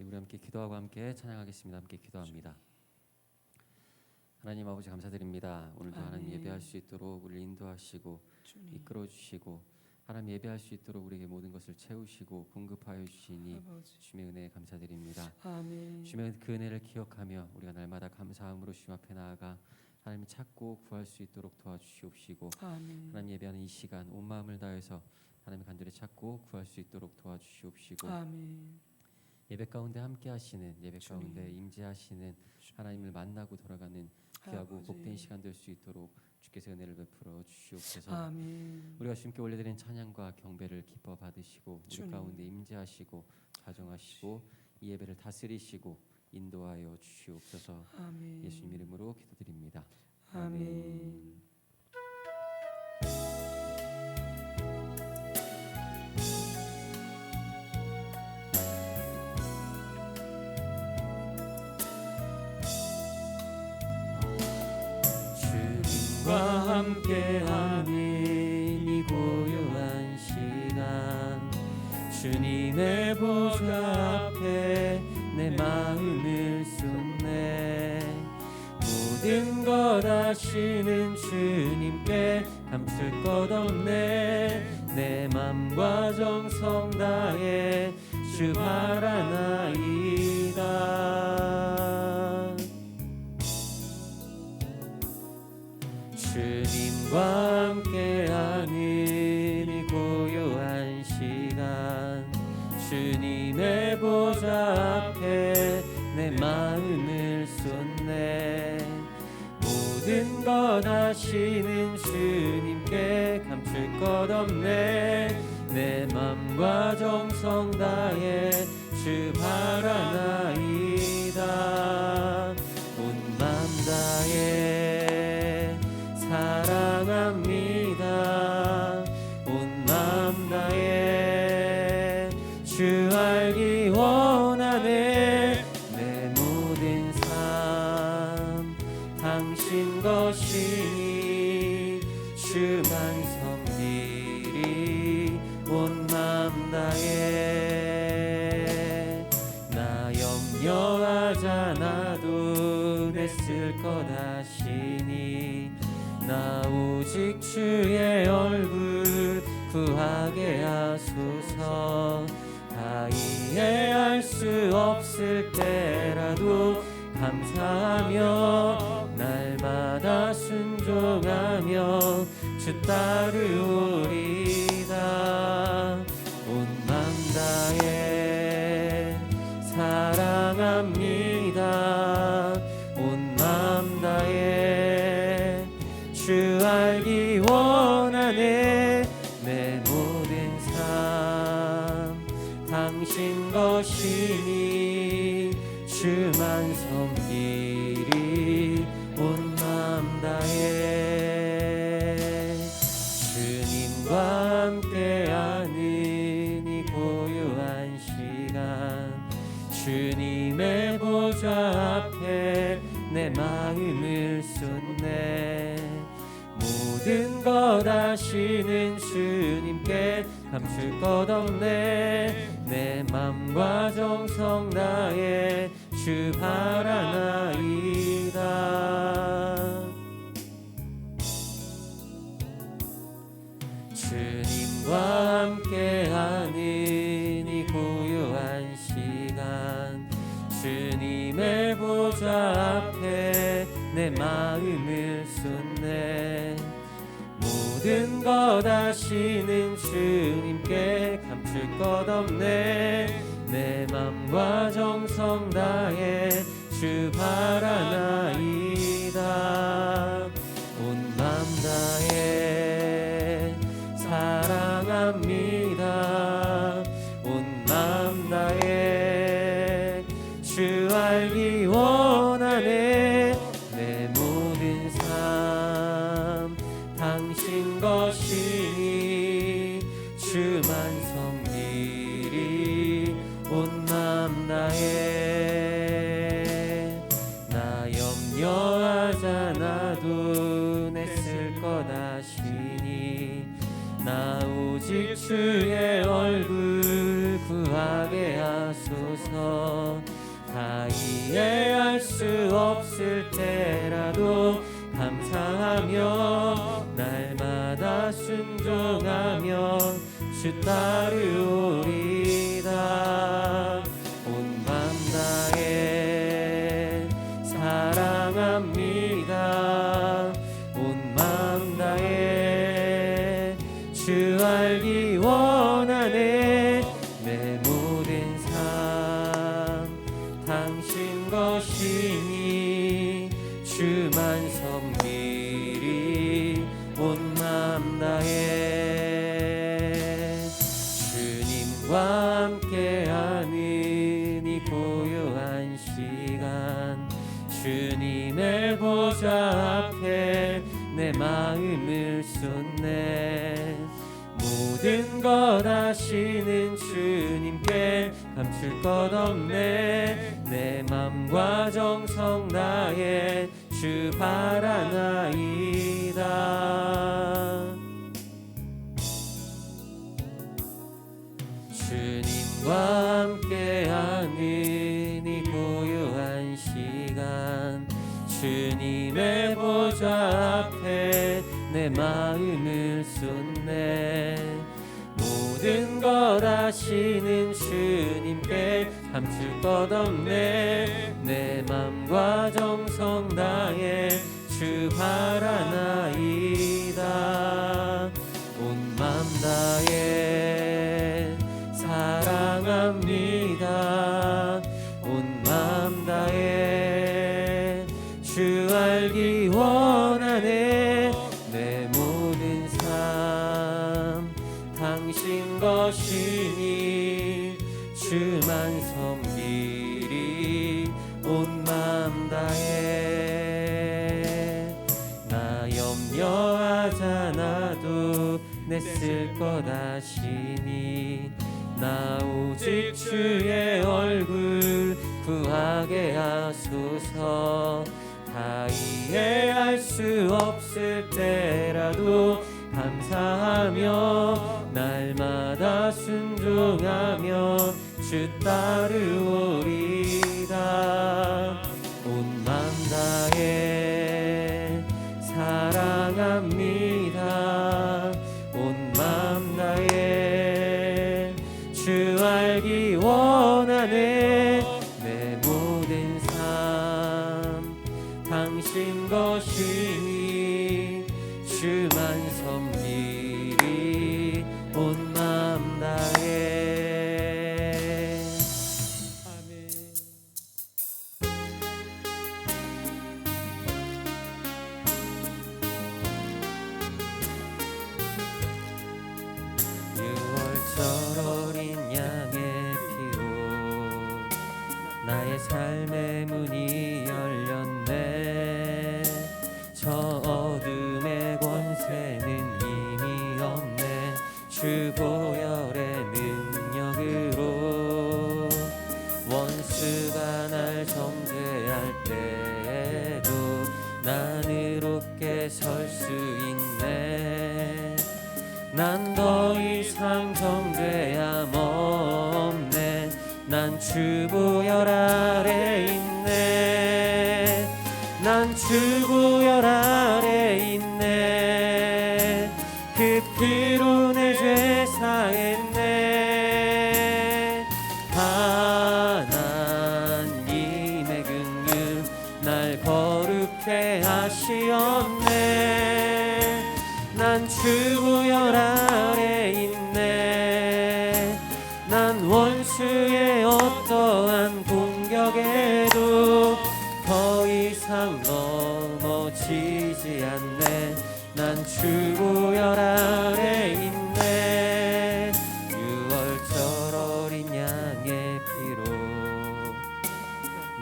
우리 함께 기도하고 함께 찬양하겠습니다. 함께 기도합니다. 하나님 아버지 감사드립니다. 오늘도 하나님 예배할 수 있도록 우리를 인도하시고 이끌어 주시고 하나님 예배할 수 있도록 우리에게 모든 것을 채우시고 공급하여 주시니 주님의 은혜에 감사드립니다. 아멘. 주님의 그 은혜를 기억하며 우리가 날마다 감사함으로 주님 앞에 나아가 하나님 찾고 구할 수 있도록 도와주시옵시고 아멘. 하나님 예배하는 이 시간 온 마음을 다해서 하나님 간절히 찾고 구할 수 있도록 도와주시옵시고 아멘. 예배 가운데 함께 하시는 예배 주님. 가운데 임재하시는 하나님을 만나고 돌아가는 귀하고 아버지. 복된 시간 될 수 있도록 주께서 은혜를 베풀어 주시옵소서. 아멘. 우리가 주님께 올려드린 찬양과 경배를 기뻐 받으시고 우리 주님. 가운데 임재하시고 가정하시고 이 예배를 다스리시고 인도하여 주시옵소서. 아멘. 예수님 이름으로 기도드립니다. 아멘. 주님과 함께하는 이 고요한 시간 주님의 보좌 앞에 내 마음을 쏟네 모든 것 아시는 주님께 감출 것 없네 내 맘과 정성 다해 주 바라나이다 주님과 함께하는 이 고요한 시간 주님의 보좌 앞에 내 마음을 쏟네 모든 것 아시는 주님께 감출 것 없네 내 맘과 정성 다해 주 바라나이다 온 맘 다해 사랑합니다 온 맘 다해 주 알기 원하네 내 모든 삶 당신 것이니 주만 섬기리 온 맘 다해 나 염려하지 않아도 애쓸 것 아시니 나 오직 주의 얼굴 구하게 하소서 다 이해할 수 없을 때라도 감사하며 날마다 순종하며 주 따르오리다 온 맘 다해 사랑합니다 온 맘 다해 주 알기 원하네 내 모든 삶 당신 것이니 주만 섬기리 온 맘 다해 주님과 함께하는 이 고요한 시간 주님의 보좌 앞에 내 마음을 쏟네 모든 것 아시는 주님께 감출 것 없네 내 맘과 정성 다해 주 바라나이다 주님과 함께하는 이 고요한 시간 주님의 보좌 앞에 내 마음을 쏟네 모든 것 아시는 주님께 감출 것 없네 내 맘과 정성 다해 주 바라나이다 온 맘 다해 사랑합니다 온 맘 다해 주 알기 원하네 내 모든 삶 당신 것이니 주만 섬기리 온 맘 다해 나 염려하지 않아도 애쓸 것 아시니 나 오직 주의 얼굴 구하 구하게 하소서. 다 이해할 수 없을 때라도 감사하며 날마다 순종하며 주 따르오리다. 온 맘 다해 사랑합니다. 온 맘 다해 주 알기 원하네. 내 모든 삶 당신 것이니 주만 섬기리. 온 맘 다해 주님과 함께하는 이 고요한 시간, 주님의 보좌 앞에 내 마음을 쏟네. 모든 것 아시는 주님께 감출 것 없네. 내 맘과 정성 다해 주 바라나이다. 주님과 함께하는 이 고요한 시간, 주님의 보좌 앞에 내 마음을 쏟네. 모든 것 아시는 주님께 감출 것 없네. 내 맘과 정성 다해 주 바라나이다. 온 맘 다해 사랑합니다. 온 맘 다해 주 알기 원하네. 내 모든 삶 당신 것이니 주만 섬기리. 온 맘 다해 나 염려하잖아도 내 쓸 것 아시니. 나 오직 주의 얼굴 구하게 하소서. 다 이해할 수 없을 때라도 감사하며 날마다 순종하며 주 따르오리다. 온 맘 다해 사랑합니다. 온 맘 다해 주 알기 원하네. 내 모든 삶 당신 것이니 주만 섬기리. 온 맘 다해. 아멘. 유월절 어린 양의 피로 나의 삶의 문이 열렸네. 저 어둠의 권세는 힘이 없네. 주 보혈의 능력으로 원수가 날 정죄할 때에도 난 의롭게 설 수 있네. 난 더 이상 정죄함 없네. 난 주 보혈 아래 있네. 난 주 보혈 아래 있네. 그 피로 내 죄 사했네. 하나님의 긍휼 날 거룩해 하시었네. 난 주 보혈 아래 있네. 난 원수의 어떠한 공격에도 더 이상 넘어지지 않네. 난 주 보혈 아래 있네. 유월절 어린 양의 피로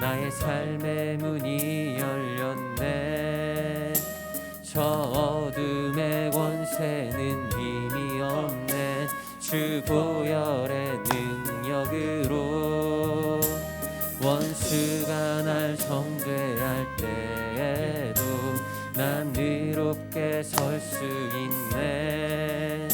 나의 삶의 문이 열렸네. 저 어둠의 권세는 힘이 없네. 주 보혈의 능력으로 원수가 날 정죄할 때에도 난 의롭게 설 수 있네.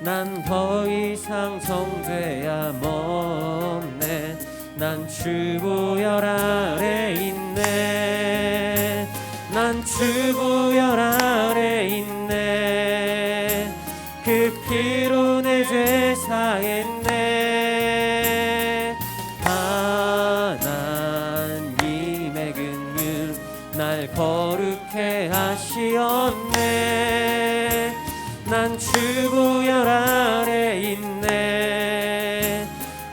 난 더 이상 정죄함 없네. 난 주보혈 아래 있네. 난 주보혈 아래 있네. 그 피로 내 죄 사했네. 하나님의 긍휼 날 거룩해 하시었네. 난 주보혈 아래 있네.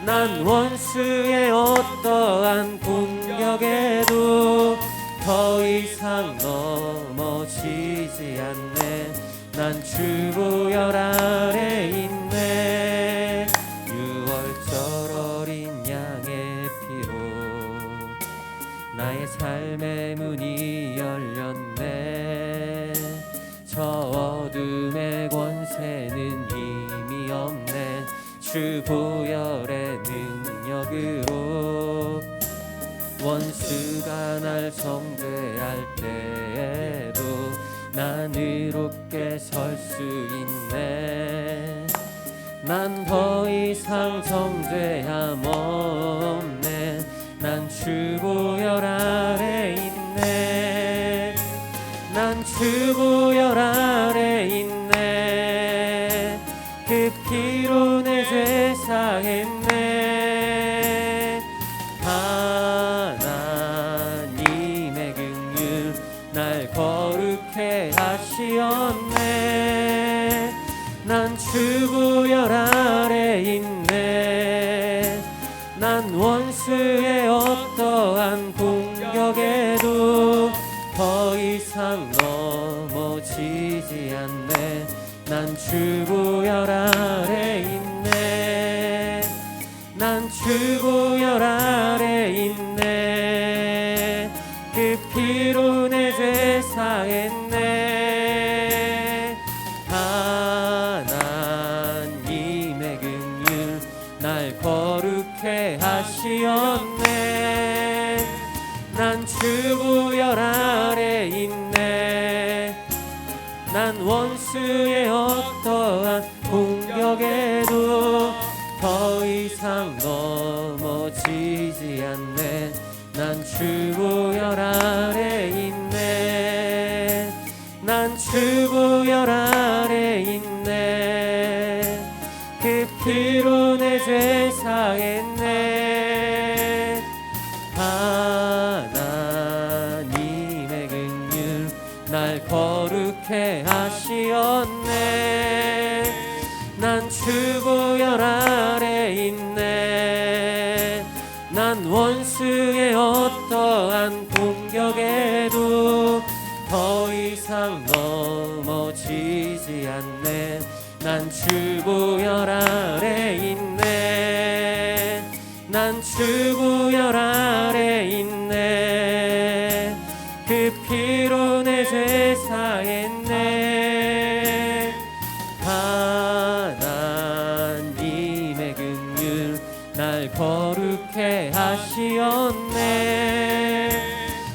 난 원수의 어떠한 공격에도 더 이상 넘어지지 않네. 난 주보혈 아래 있네. 6월절 어린 양의 피로 나의 삶의 문이 열렸네. 저 어둠의 권세는 힘이 없네. 주보혈의 능력으로 원수가 날 정죄할 때에도 난 의롭게 설 수 있네. 난 더 이상 정죄함 없네. 난 주보혈 아래 있네. 난 주보혈 아래 있네. 그 피로 내 죄 사했네. 하나님의 긍휼 날 거룩해 하시었네. 난 주보혈 아래 있네. 난 원수의 어떠한 공격에도 더 이상 넘어지지 않네. 난 주보혈 아래 있네. 난 주보혈 아래 있네. 그 피로 내 죄 사했네. 하나님의 긍휼 날 거룩해 하시었네. 난 주보혈 아래 있네. 난 원수의 어떠한 공격에도 더 이상 넘어지지 않네. 난 주보혈 아래 있네. 난 주보혈 아래 있네. 그 피로 내 죄 사했네. 하나님의 긍휼 날 거룩해 하시었네. 난 주보혈 아래 있네. 난 원수의 어떠한 공격에도 더 이상 넘어지지 않네. 난 주보혈 아래 있네. 난 주보혈 아래 있네. 그 피로 내 죄 사했네. 하나님의 긍휼 날 거룩해 하시었네.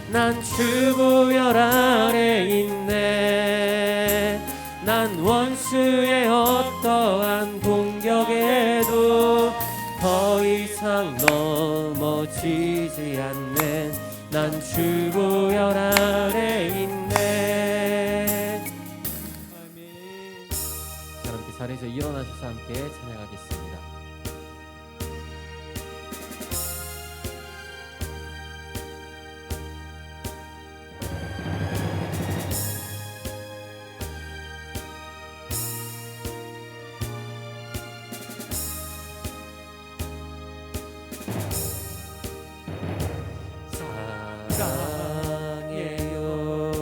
난 주보혈 아래 있네. 난 원수의 어떠한 공격에도 더 이상 넘어지지 않네. 난 주보혈 아래 있네. 아멘. 자, 함께 자리에서 일어나셔서 함께 찬양하겠습니다.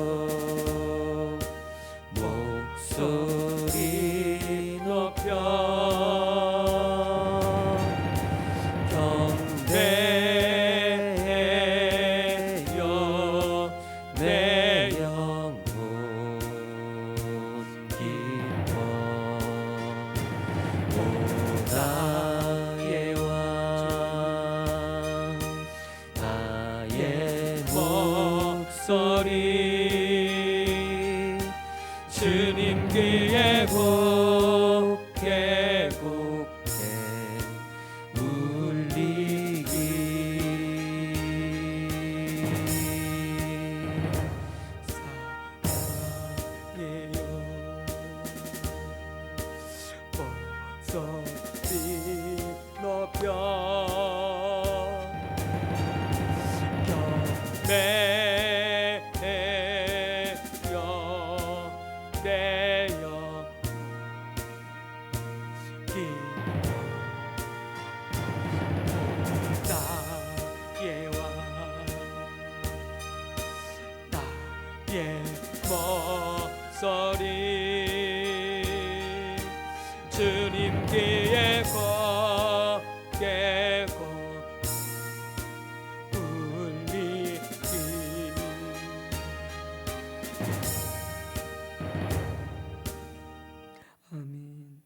사랑해요 목소리 높여 경배해요 내 영혼 기뻐 오 나의 왕 나의 목소리 주님 귀에 목소리 주님 귀에 곱게 울리기. 아멘.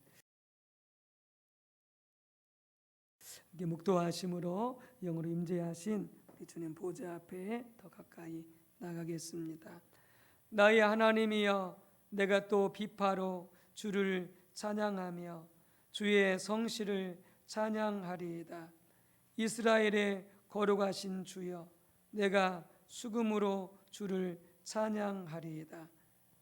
이게 묵도하심으로 영으로 임재하신 우리 주님 보좌 앞에 더 가까이 나가겠습니다. 나의 하나님이여, 내가 또 비파로 주를 찬양하며 주의 성실을 찬양하리이다. 이스라엘의 거룩하신 주여, 내가 수금으로 주를 찬양하리이다.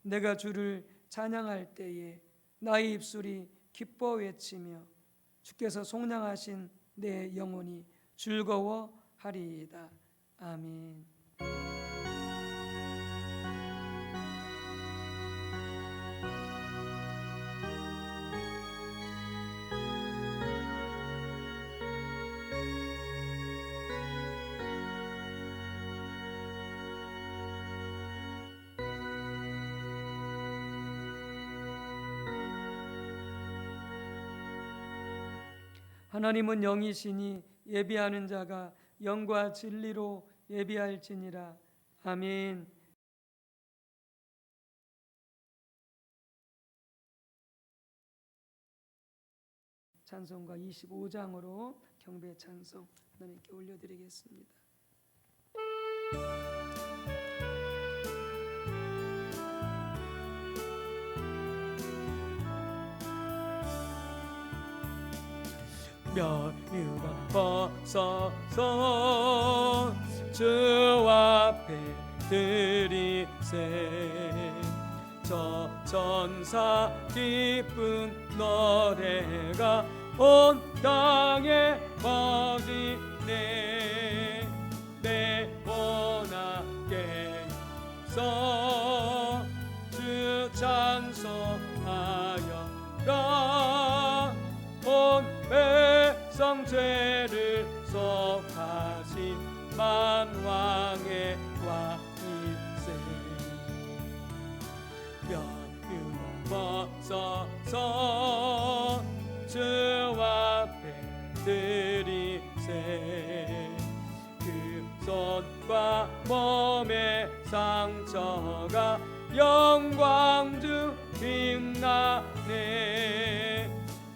내가 주를 찬양할 때에 나의 입술이 기뻐 외치며 주께서 속량하신 내 영혼이 즐거워하리이다. 아멘. 하나님은 영이시니 예비하는 자가 영과 진리로 예비할지니라. 아멘. 찬송가 25장으로 경배 찬송 하나님께 올려드리겠습니다. 멸류관 벗어서 주 앞에 드리세. 저 천사 기쁜 노래가 온 땅에 퍼지네. 내 원하게서 주 찬송하여라. 온 백성 죄를 속하신 만왕의 왕이세. 멸류관 벗어서 주 앞에 드리세. 그 손과 몸의 상처가 영광 중 빛나네.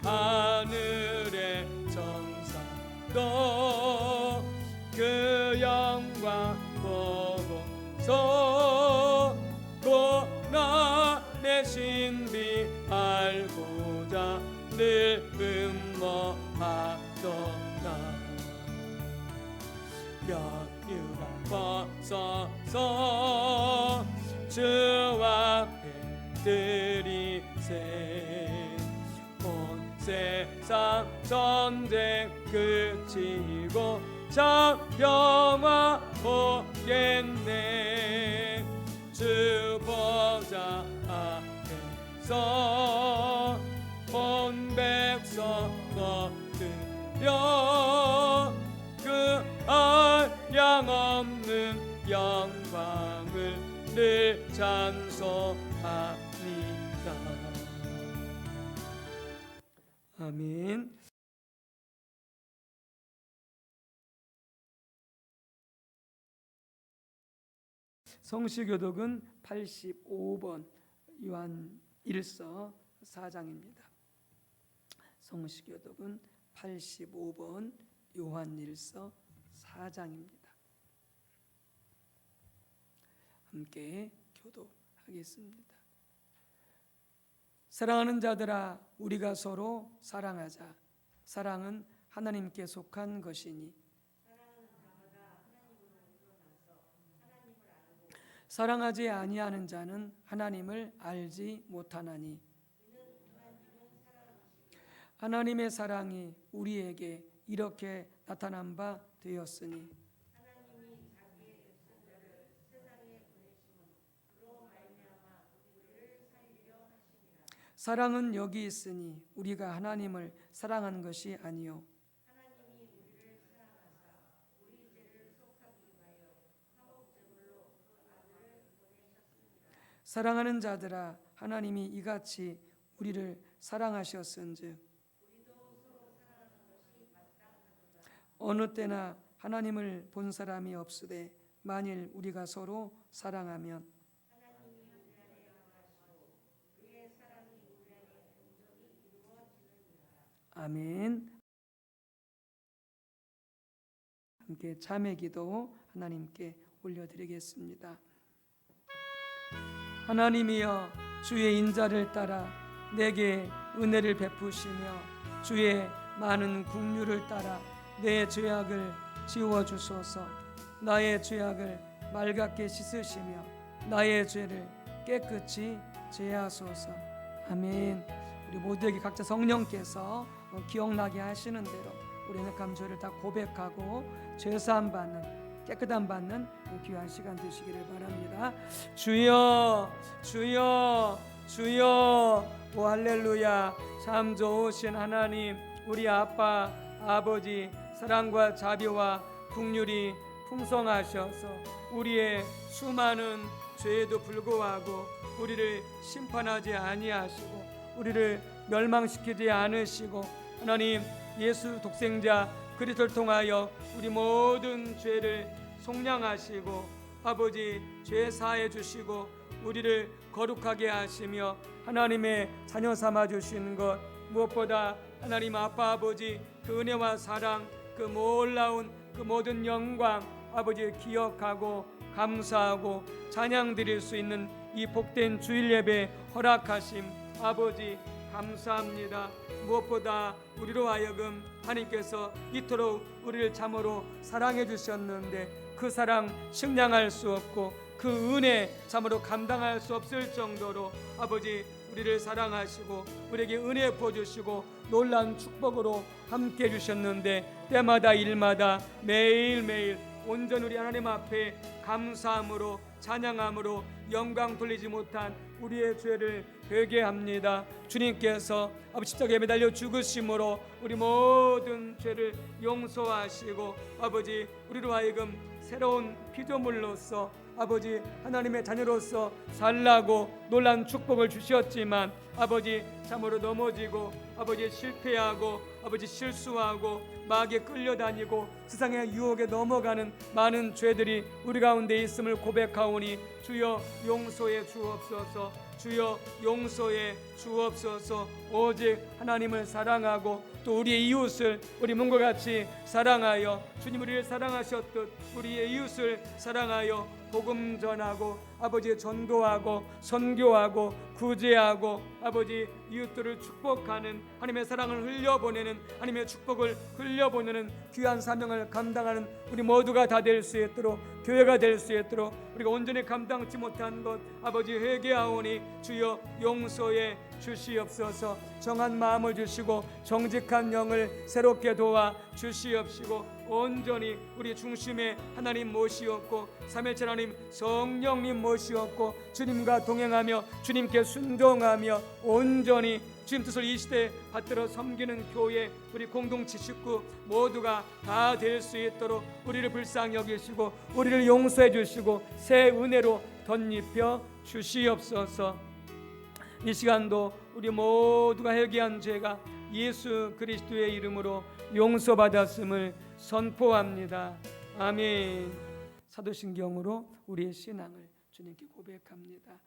하늘의 천사도 그 영광 보고서 고난의 신비 알고자 늘 음모하도다. 멸류관 벗어서 주 앞에 드리세. 세상 전쟁 그치고 참 평화 오겠네. 주 보좌 앞에서 온 백성 엎드려 그 한량없는 영광을 늘 찬송하리라. 아멘. 성시교독은 85번 요한 1서 4장입니다. 성시교독은 85번 요한 1서 4장입니다. 함께 교독하겠습니다. 사랑하는 자들아 우리가 서로 사랑하자. 사랑은 하나님께 속한 것이니 사랑하지 아니하는 자는 하나님을 알지 못하나니 하나님의 사랑이 우리에게 이렇게 나타난 바 되었으니 사랑은 여기 있으니 우리가 하나님을 사랑한 것이 아니요 사랑하는 자들아 하나님이 이같이 우리를 사랑하셨은즉 어느 때나 하나님을 본 사람이 없으되 만일 우리가 서로 사랑하면 아멘. 함께 자매기도 하나님께 올려드리겠습니다. 하나님이여 주의 인자를 따라 내게 은혜를 베푸시며 주의 많은 긍휼을 따라 내 죄악을 지워주소서. 나의 죄악을 맑게 씻으시며 나의 죄를 깨끗이 제하소서. 아멘. 우리 모두에게 각자 성령께서 기억나게 하시는 대로 우리는 감죄를 다 고백하고 죄사함 받는 깨끗함 받는 귀한 시간 되시기를 바랍니다. 주여 주여 주여. 오 할렐루야. 참 좋으신 하나님, 우리 아빠 아버지 사랑과 자비와 긍휼이 풍성하셔서 우리의 수많은 죄에도 불구하고 우리를 심판하지 아니하시고 우리를 멸망시키지 않으시고 하나님 예수 독생자 그리스도를 통하여 우리 모든 죄를 속량하시고 아버지 죄 사해 주시고 우리를 거룩하게 하시며 하나님의 자녀 삼아 주시는 것 무엇보다 하나님 아빠 아버지 그 은혜와 사랑 그 놀라운 그 모든 영광 아버지 기억하고 감사하고 찬양 드릴 수 있는 이 복된 주일 예배 허락하심 아버지 감사합니다. 무엇보다 우리로 하여금 하나님께서 이토록 우리를 참으로 사랑해 주셨는데 그 사랑 측량할 수 없고 그 은혜 참으로 감당할 수 없을 정도로 아버지 우리를 사랑하시고 우리에게 은혜 부어주시고 놀라운 축복으로 함께 해주셨는데 때마다 일마다 매일매일 온전히 우리 하나님 앞에 감사함으로 찬양함으로 영광 돌리지 못한 우리의 죄를 회개합니다. 주님께서 아버지 십자가에 매달려 죽으심으로 우리 모든 죄를 용서하시고 아버지 우리로 하여금 새로운 피조물로서 아버지 하나님의 자녀로서 살라고 놀란 축복을 주셨지만 아버지 참으로 넘어지고 아버지 실패하고 아버지 실수하고 마귀에 끌려다니고 세상의 유혹에 넘어가는 많은 죄들이 우리 가운데 있음을 고백하오니 주여 용서해 주옵소서. 주여 용서해 주옵소서. 오직 하나님을 사랑하고 또 우리의 이웃을 우리 몸과 같이 사랑하여 주님 우리를 사랑하셨듯 우리의 이웃을 사랑하여 복음 전하고 아버지 전도하고 선교하고 구제하고 아버지 이웃들을 축복하는 하나님의 사랑을 흘려보내는 하나님의 축복을 흘려보내는 귀한 사명을 감당하는 우리 모두가 다 될 수 있도록 교회가 될 수 있도록 우리가 온전히 감당치 못한 것 아버지 회개하오니 주여 용서해 주시옵소서. 정한 마음을 주시고 정직한 영을 새롭게 도와 주시옵시고 온전히 우리 중심에 하나님 모시옵고 삼위일체 하나님 성령님 모시옵고 주님과 동행하며 주님께 순종하며 온전히 주님 뜻을 이 시대에 받들어 섬기는 교회 우리 공동체 식구 모두가 다 될 수 있도록 우리를 불쌍히 여기시고 우리를 용서해 주시고 새 은혜로 덧입혀 주시옵소서. 이 시간도 우리 모두가 회개한 죄가 예수 그리스도의 이름으로 용서받았음을 선포합니다. 아멘. 사도신경으로 우리의 신앙을 주님께 고백합니다.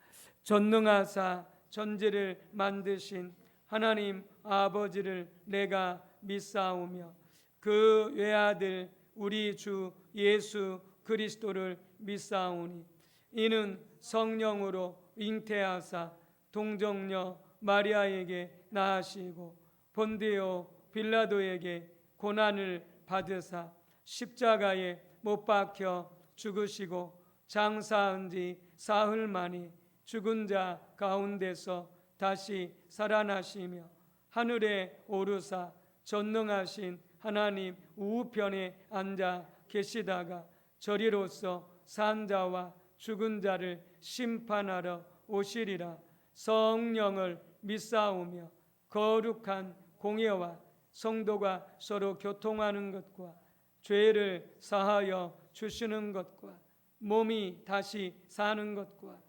전능하사 전지를 만드신 하나님 아버지를 내가 믿사오며 그 외아들 우리 주 예수 그리스도를 믿사오니 이는 성령으로 잉태하사 동정녀 마리아에게 나아시고 본디오 빌라도에게 고난을 받으사 십자가에 못 박혀 죽으시고 장사한 지 사흘 만에 죽은 자 가운데서 다시 살아나시며 하늘에 오르사 전능하신 하나님 우편에 앉아 계시다가 저리로서 산 자와 죽은 자를 심판하러 오시리라. 성령을 믿사오며 거룩한 공예와 성도가 서로 교통하는 것과 죄를 사하여 주시는 것과 몸이 다시 사는 것과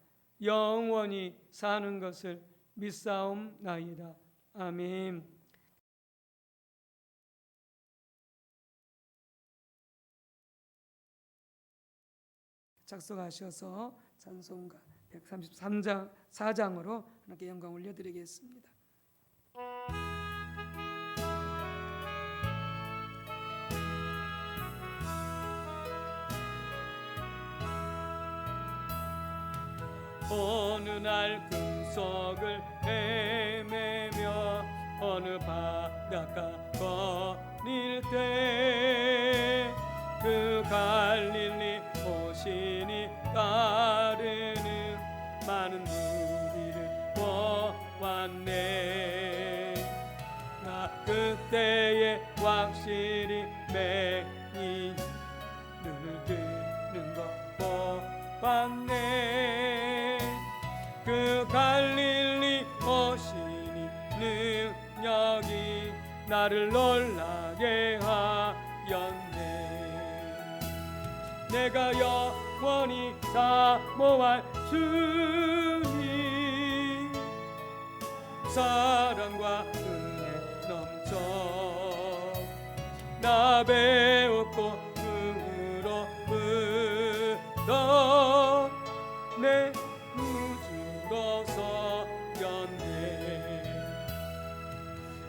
영원히 사는 것을 믿사옵나이다. 아멘. 작성하셔서 찬송가 133장 4장으로 하나님께 영광 올려드리겠습니다. 어느 날 금속을 헤매며 어느 바닷가 거닐 때 그 갈릴리 오시니 따르는 많은 무리를 보았네. 나 그때에 확실히 맹인 눈을 뜨는 것 보았네. 그 갈릴리 오시니 능력이 나를 놀라게 하였네. 내가 영원히 사모할 주님 사랑과 은혜 넘쳐 나 배웠고 그로부터 내 구주로서 였네.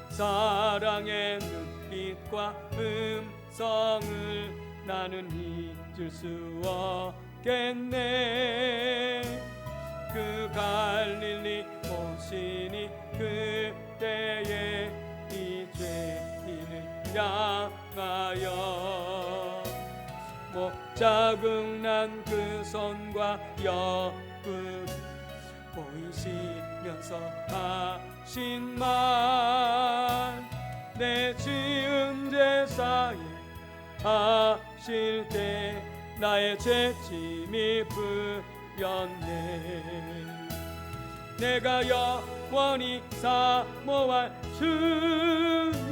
사랑의 눈빛과 음성을 나는 잊을 수 없겠네. 그 갈릴리 오시니 그때에 이 죄인을 향하여 목자국난 그 손과 옆을 보이시면서 하신 말 내 지은 제사에 하실 때 나의 죄짐이 풀렸네. 내가 영원히 사모할 주님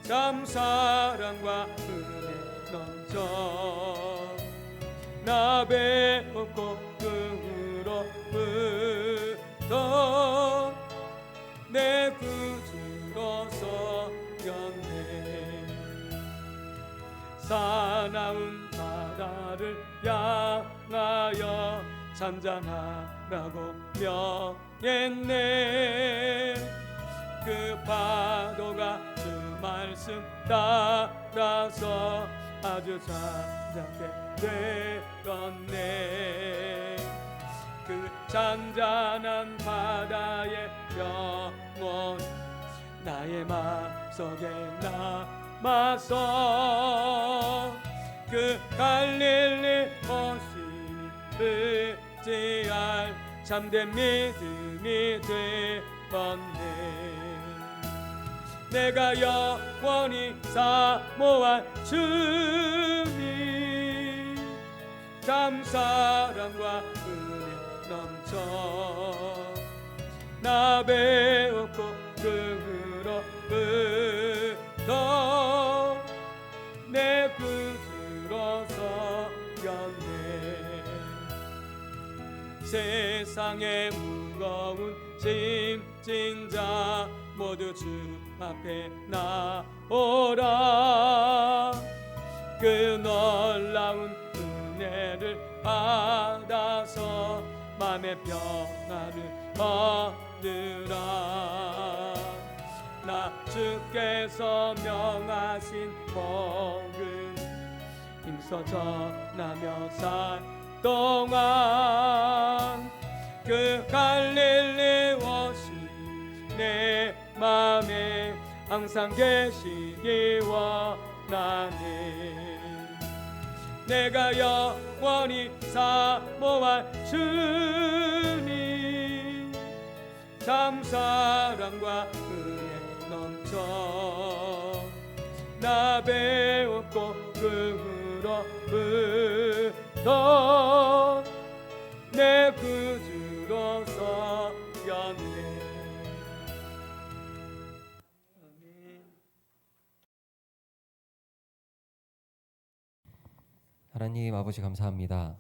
참 사랑과 은혜 넘쳐 나 배웠고 그로부터 내 구주로서 였네. 사나운 바다를 향하여 잔잔하라고 명했네. 그 파도가 주 말씀 따라서 아주 잔잔하게 되었네. 그 잔잔한 바다의 영혼 나의 마음속에 남아서 그 갈릴리 오시니 의지할 참된 믿음이 되었네. 내가 영원히 사모할 주님 참 사랑과 은혜 넘쳐 나 배웠고 그로부터 내 구주로서 였네. 세상의 무거운 짐진 자 모두 주 앞에 나오라. 그 놀라운 은혜를 받아서 맘의 평안을 얻으라. 나 주께서 명하신 복을 힘써 전하며 살 동안 그 갈릴리 항상 계시기 원하네. 내가 영원히 사모할 주님, 참 사랑과 은혜 넘쳐 나 배웠고 그로부터 내 구주로 서였네. 하나님 아버지 감사합니다.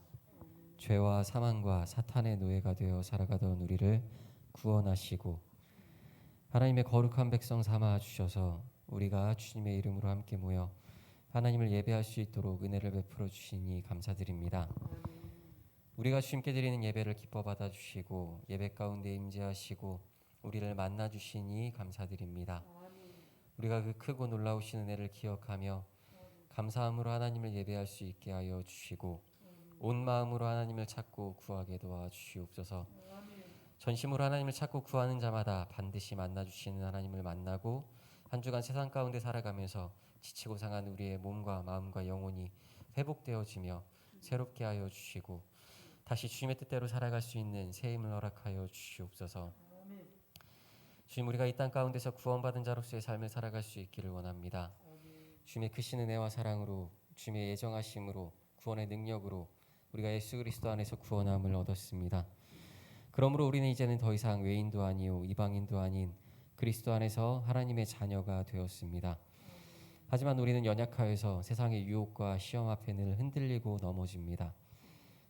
죄와 사망과 사탄의 노예가 되어 살아가던 우리를 구원하시고 하나님의 거룩한 백성 삼아 주셔서 우리가 주님의 이름으로 함께 모여 하나님을 예배할 수 있도록 은혜를 베풀어 주시니 감사드립니다. 우리가 주님께 드리는 예배를 기뻐 받아 주시고 예배 가운데 임재하시고 우리를 만나 주시니 감사드립니다. 우리가 그 크고 놀라우신 은혜를 기억하며 감사함으로 하나님을 예배할 수 있게 하여 주시고 온 마음으로 하나님을 찾고 구하게 도와주시옵소서. 전심으로 하나님을 찾고 구하는 자마다 반드시 만나 주시는 하나님을 만나고 한 주간 세상 가운데 살아가면서 지치고 상한 우리의 몸과 마음과 영혼이 회복되어지며 새롭게 하여 주시고 다시 주님의 뜻대로 살아갈 수 있는 새 힘을 허락하여 주시옵소서. 주님, 우리가 이 땅 가운데서 구원받은 자로서의 삶을 살아갈 수 있기를 원합니다. 주님의 크신 은혜와 사랑으로 주님의 예정하심으로 구원의 능력으로 우리가 예수 그리스도 안에서 구원함을 얻었습니다. 그러므로 우리는 이제는 더 이상 외인도 아니요 이방인도 아닌 그리스도 안에서 하나님의 자녀가 되었습니다. 하지만 우리는 연약하여서 세상의 유혹과 시험 앞에 늘 흔들리고 넘어집니다.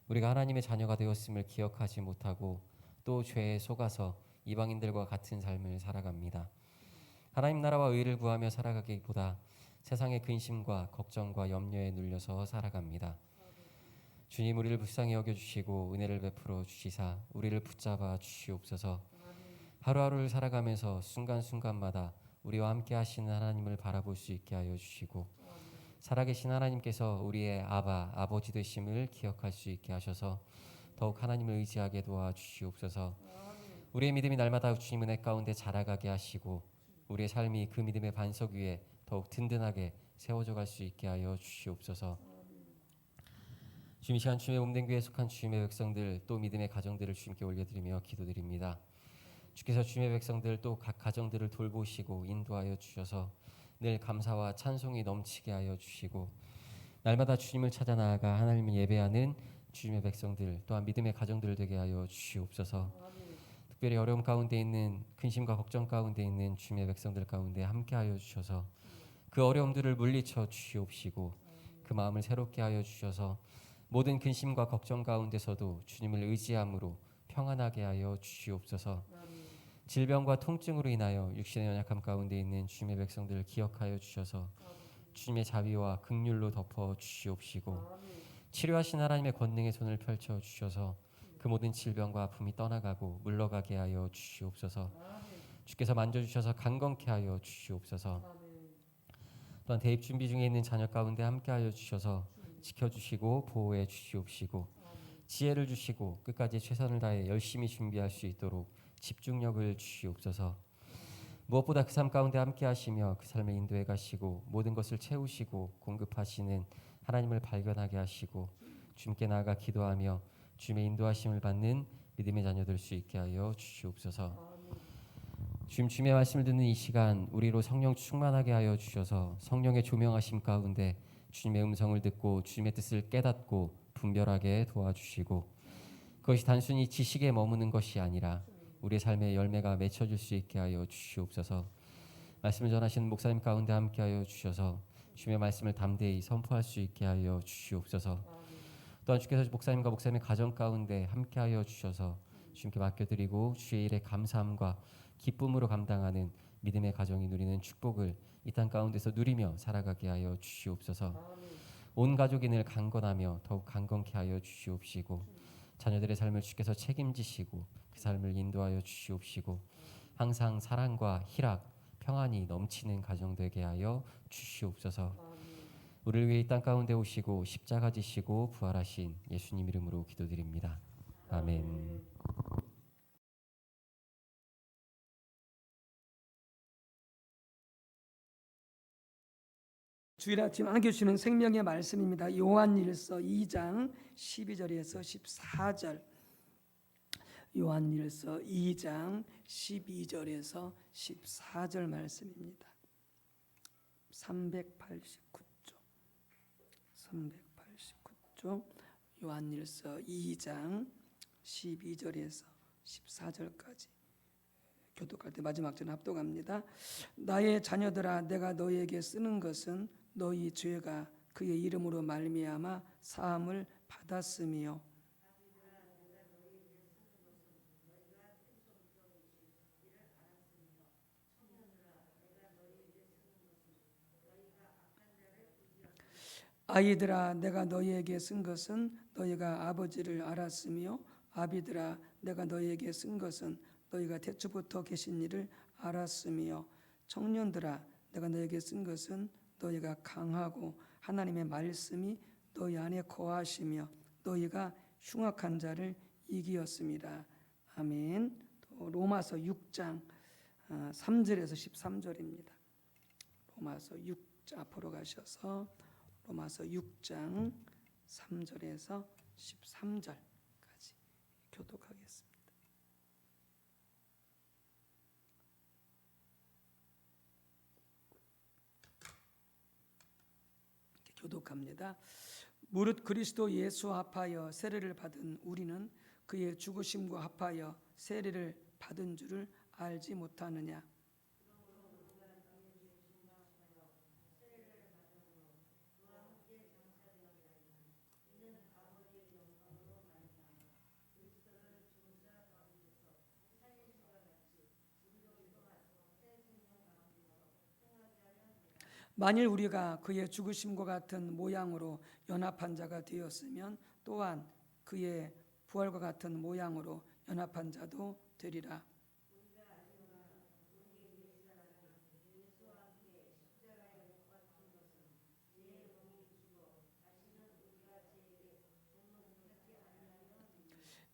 우리가 하나님의 자녀가 되었음을 기억하지 못하고 또 죄에 속아서 이방인들과 같은 삶을 살아갑니다. 하나님 나라와 의를 구하며 살아가기보다 세상의 근심과 걱정과 염려에 눌려서 살아갑니다. 주님, 우리를 불쌍히 여겨주시고 은혜를 베풀어 주시사 우리를 붙잡아 주시옵소서. 하루하루를 살아가면서 순간순간마다 우리와 함께 하시는 하나님을 바라볼 수 있게 하여 주시고 살아계신 하나님께서 우리의 아버지 되심을 기억할 수 있게 하셔서 더욱 하나님을 의지하게 도와주시옵소서. 우리의 믿음이 날마다 주님 은혜 가운데 자라가게 하시고 우리의 삶이 그 믿음의 반석 위에 더욱 든든하게 세워져 갈 수 있게 하여 주시옵소서. 주님, 이 시간 주님의 몸된 교회에 속한 주님의 백성들 또 믿음의 가정들을 주님께 올려드리며 기도드립니다. 주께서 주님의 백성들 또 각 가정들을 돌보시고 인도하여 주셔서 늘 감사와 찬송이 넘치게 하여 주시고 날마다 주님을 찾아 나아가 하나님을 예배하는 주님의 백성들 또한 믿음의 가정들 되게 하여 주시옵소서. 특별히 어려움 가운데 있는 근심과 걱정 가운데 있는 주님의 백성들 가운데 함께 하여 주셔서 그 어려움들을 물리쳐 주시옵시고 그 마음을 새롭게 하여 주셔서 모든 근심과 걱정 가운데서도 주님을 의지함으로 평안하게 하여 주시옵소서. 질병과 통증으로 인하여 육신의 연약함 가운데 있는 주님의 백성들을 기억하여 주셔서 주님의 자비와 긍휼로 덮어 주시옵시고 치료하신 하나님의 권능의 손을 펼쳐 주셔서 그 모든 질병과 아픔이 떠나가고 물러가게 하여 주시옵소서. 주께서 만져주셔서 강건케 하여 주시옵소서. 또한 대입 준비 중에 있는 자녀 가운데 함께 하여 주셔서 지켜주시고 보호해 주시옵시고 지혜를 주시고 끝까지 최선을 다해 열심히 준비할 수 있도록 집중력을 주시옵소서. 무엇보다 그 삶 가운데 함께 하시며 그 삶에 인도해 가시고 모든 것을 채우시고 공급하시는 하나님을 발견하게 하시고 주님께 나아가 기도하며 주님의 인도하심을 받는 믿음의 자녀 될 수 있게 하여 주시옵소서. 주님의 말씀을 듣는 이 시간 우리로 성령 충만하게 하여 주셔서 성령의 조명하심 가운데 주님의 음성을 듣고 주님의 뜻을 깨닫고 분별하게 도와주시고 그것이 단순히 지식에 머무는 것이 아니라 우리의 삶의 열매가 맺혀질 수 있게 하여 주시옵소서. 말씀을 전하시는 목사님 가운데 함께 하여 주셔서 주님의 말씀을 담대히 선포할 수 있게 하여 주시옵소서. 또한 주께서 목사님과 목사님의 가정 가운데 함께 하여 주셔서 주님께 맡겨드리고 주의 일에 감사함과 기쁨으로 감당하는 믿음의 가정이 누리는 축복을 이 땅 가운데서 누리며 살아가게 하여 주시옵소서. 온 가족이 늘 강건하며 더욱 강건케 하여 주시옵시고 자녀들의 삶을 주께서 책임지시고 그 삶을 인도하여 주시옵시고 항상 사랑과 희락, 평안이 넘치는 가정 되게 하여 주시옵소서. 우리를 위해 이 땅 가운데 오시고 십자가 지시고 부활하신 예수님 이름으로 기도드립니다. 아멘. 주일 아침 하나님께 주시는 생명의 말씀입니다. 요한일서 2장 12절에서 14절. 요한일서 2장 12절에서 14절 말씀입니다. 389쪽. 389쪽. 요한일서 2장 12절에서 14절까지 교독할 때 마지막 절 합독합니다. 나의 자녀들아, 내가 너희에게 쓰는 것은 너희 죄가 그의 이름으로 말미암아 사함을 받았으며 아이들아, 내가 너희에게 쓴 것은 너희가 아버지를 알았으며 아비들아, 내가 너희에게 쓴 것은 너희가 태초부터 계신 이를 알았으며 청년들아, 내가 너희에게 쓴 것은 너희가 강하고 하나님의 말씀이 너희 안에 거하시며 너희가 흉악한 자를 이기었습니다. 아멘. 또 로마서 6장 3절에서 13절입니다. 로마서 6장 앞으로 가셔서 로마서 6장 3절에서 13절까지 교독하겠습니다. 교독합니다. 무릇 그리스도 예수와 합하여 세례를 받은 우리는 그의 죽으심과 합하여 세례를 받은 줄을 알지 못하느냐. 만일 우리가 그의 죽으심과 같은 모양으로 연합한 자가 되었으면 또한 그의 부활과 같은 모양으로 연합한 자도 되리라.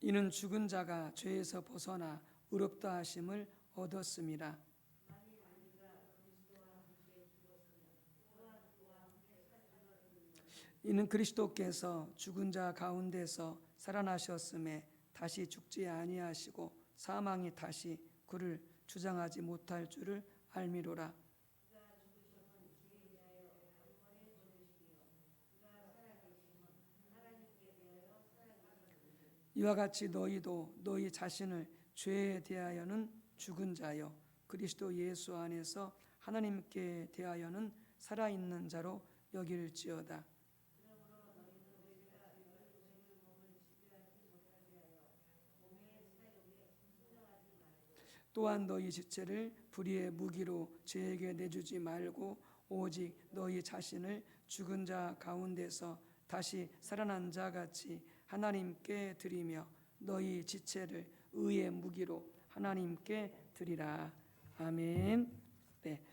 이는 죽은 자가 죄에서 벗어나 의롭다 하심을 얻었음이라. 이는 그리스도께서 죽은 자 가운데서 살아나셨음에 다시 죽지 아니하시고 사망이 다시 그를 주장하지 못할 줄을 알미로라. 이와 같이 너희도 너희 자신을 죄에 대하여는 죽은 자요 그리스도 예수 안에서 하나님께 대하여는 살아있는 자로 여길지어다. 또한 너희 지체를 불의의 무기로 죄에게 내주지 말고 오직 너희 자신을 죽은 자 가운데서 다시 살아난 자 같이 하나님께 드리며 너희 지체를 의의 무기로 하나님께 드리라. 아멘. 네.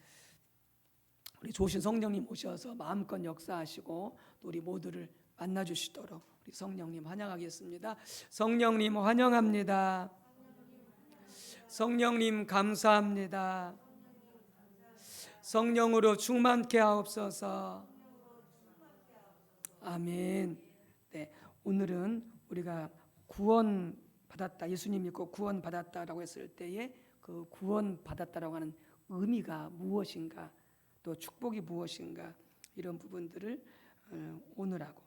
우리 좋으신 성령님 오셔서 마음껏 역사하시고 또 우리 모두를 만나 주시도록 우리 성령님 환영하겠습니다. 성령님 환영합니다. 성령님 감사합니다. 성령으로 충만케 하옵소서. 아멘. 네, 오늘은 우리가 구원 받았다, 예수님 믿고 구원 받았다라고 했을 때에 그 구원 받았다라고 하는 의미가 무엇인가, 또 축복이 무엇인가 이런 부분들을 오늘하고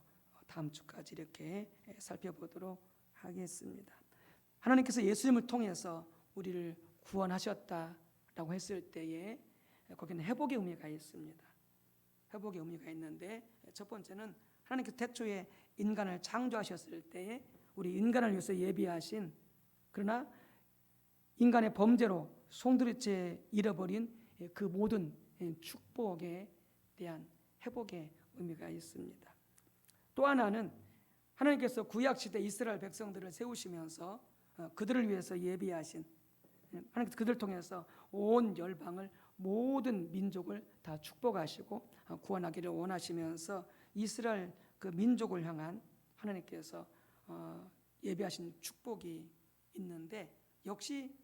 다음 주까지 이렇게 살펴보도록 하겠습니다. 하나님께서 예수님을 통해서 우리를 구원하셨다라고 했을 때에 거기는 회복의 의미가 있습니다. 회복의 의미가 있는데 첫 번째는 하나님께서 태초에 인간을 창조하셨을 때에 우리 인간을 위해서 예비하신, 그러나 인간의 범죄로 송두리째 잃어버린 그 모든 축복에 대한 회복의 의미가 있습니다. 또 하나는 하나님께서 구약시대 이스라엘 백성들을 세우시면서 그들을 위해서 예비하신, 하나님께서 그들을 통해서 온 열방을, 모든 민족을 다 축복하시고 구원하기를 원하시면서 이스라엘 그 민족을 향한 하나님께서 예비하신 축복이 있는데, 역시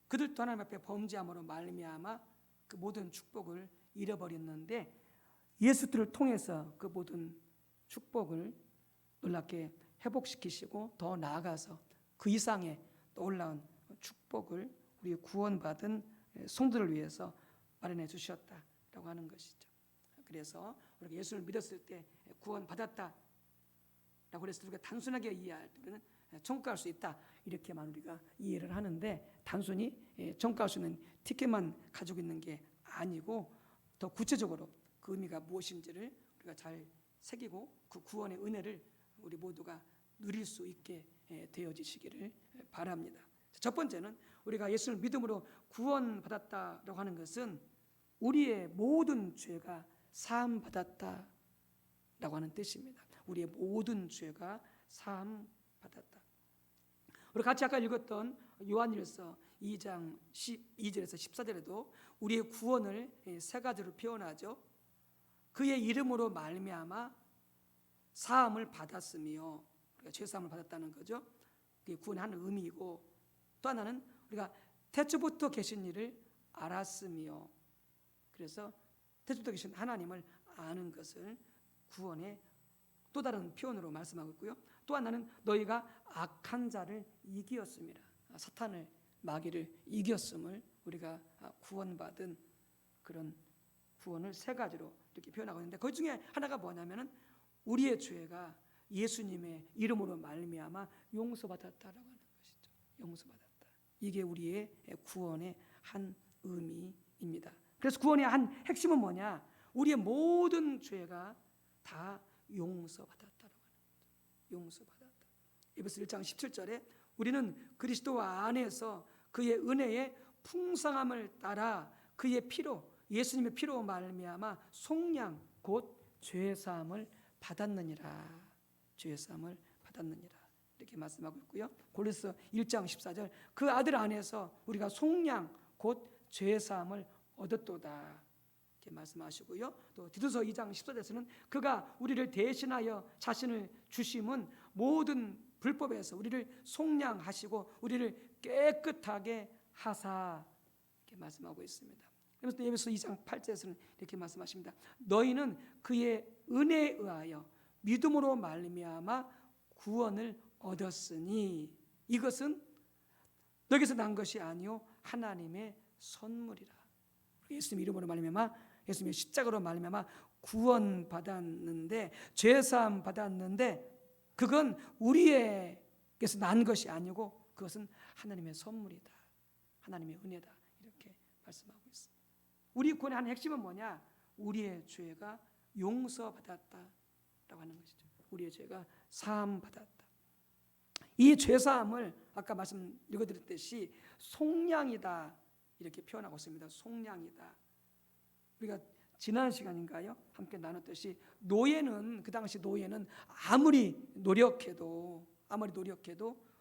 그들도 하나님 앞에 범죄함으로 말미암아 그 모든 축복을 잃어버렸는데, 예수들을 통해서 그 모든 축복을 놀랍게 회복시키시고 더 나아가서 그 이상의 놀라운 축복을 우리 구원받은 성도를 위해서 마련해 주셨다라고 하는 것이죠. 그래서 우리가 예수를 믿었을 때 구원받았다라고 해서 우리가 단순하게 이해할 때는 천국 갈 수 있다 이렇게만 우리가 이해를 하는데, 단순히 천국 갈 수 있는 티켓만 가지고 있는 게 아니고 더 구체적으로 그 의미가 무엇인지를 우리가 잘 새기고 그 구원의 은혜를 우리 모두가 누릴 수 있게 되어지시기를 바랍니다. 첫 번째는 우리가 예수를 믿음으로 구원받았다라고 하는 것은 우리의 모든 죄가 사함 받았다라고 하는 뜻입니다. 우리의 모든 죄가 사함 받았다. 우리 같이 아까 읽었던 요한일서 2장 12절에서 14절에도 우리의 구원을 세 가지로 표현하죠. 그의 이름으로 말미암아 사함을 받았으며, 우리가 죄 사함을 받았다는 거죠. 그게 구원의 한 의미이고, 또 하나는 우리가 태초부터 계신 이를 알았으며, 그래서 태초부터 계신 하나님을 아는 것을 구원의 또 다른 표현으로 말씀하고 있고요. 또 하나는 너희가 악한 자를 이기었음이라, 사탄을, 마귀를 이겼음을 우리가 구원받은 그런 구원을 세 가지로 이렇게 표현하고 있는데, 그 중에 하나가 뭐냐면은 우리의 죄가 예수님의 이름으로 말미암아 용서받았다라고 하는 것이죠. 용서받았다. 이게 우리의 구원의 한 의미입니다. 그래서 구원의 한 핵심은 뭐냐? 우리의 모든 죄가 다 용서받았다라고 하는 거죠. 용서받았다. 에베소 1장 17절에 우리는 그리스도 안에서 그의 은혜의 풍성함을 따라 그의 피로, 예수님의 피로 말미암아 속량 곧 죄 사함을 받았느니라. 죄 사함을 받았느니라. 이렇게 말씀하고 있고요. 골로새 1장 14절 그 아들 안에서 우리가 속량 곧 죄 사함을 얻었도다. 이렇게 말씀하시고요. 또 디도서 2장 14절에서는 그가 우리를 대신하여 자신을 주심은 모든 불법에서 우리를 속량하시고 우리를 깨끗하게 하사, 이렇게 말씀하고 있습니다. 그래서 에베소 2장 8절에서는 이렇게 말씀하십니다. 너희는 그의 은혜에 의하여 믿음으로 말미암아 구원을 얻었으니 이것은 너에게서 난 것이 아니요 하나님의 선물이라. 예수님 이름으로 말미암아, 예수님의 십자가로 말미암아 구원 받았는데, 죄 사함 받았는데, 그건 우리에게서 난 것이 아니고 그것은 하나님의 선물이다. 하나님의 은혜다. 이렇게 말씀하고 있습니다. 우리 구원의 한 핵심은 뭐냐? 우리의 죄가 용서받았다라고 하는 것이죠. 우리의 죄가 사함 받았다. 이 죄 사함을 아까 말씀 읽어드렸듯이 속량이다 이렇게 표현하고 있습니다. 속량이다. 우리가 지난 시간인가요? 함께 나눴듯이 노예는, 그 당시 노예는 아무리 노력해도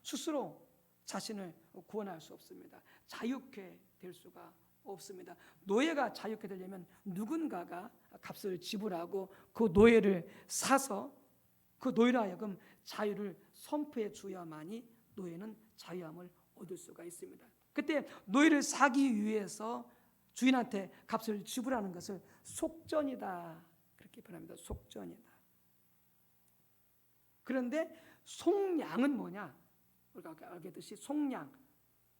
스스로 자신을 구원할 수 없습니다. 자유케 될 수가 없습니다. 노예가 자유케 되려면 누군가가 값을 지불하고 그 노예를 사서 그 노예로 하여금 자유를 선포해 줘야만이 노예는 자유함을 얻을 수가 있습니다. 그때 노예를 사기 위해서 주인한테 값을 지불하는 것을 속전이다 그렇게 표현합니다. 속전이다. 그런데 속량은 뭐냐? 우리가 알겠듯이 속량,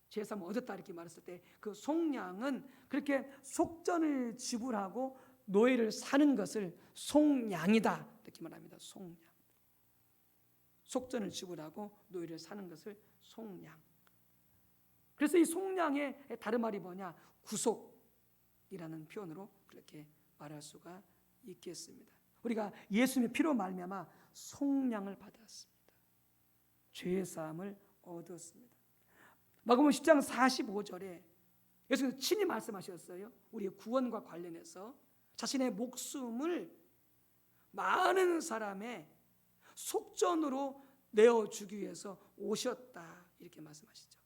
죄사함을 얻었다 이렇게 말했을 때 그 속량은 그렇게 속전을 지불하고 노예를 사는 것을 속량이다 이렇게 말합니다. 속량. 속전을 지불하고 노예를 사는 것을 속량. 그래서 이 속량의 다른 말이 뭐냐? 구속이라는 표현으로 그렇게 말할 수가 있겠습니다. 우리가 예수님의 피로 말미암아 속량을 받았습니다. 죄 사함을 얻었습니다. 마가복음 10장 45절에 예수님께서 친히 말씀하셨어요. 우리의 구원과 관련해서 자신의 목숨을 많은 사람의 속전으로 내어주기 위해서 오셨다 이렇게 말씀하시죠.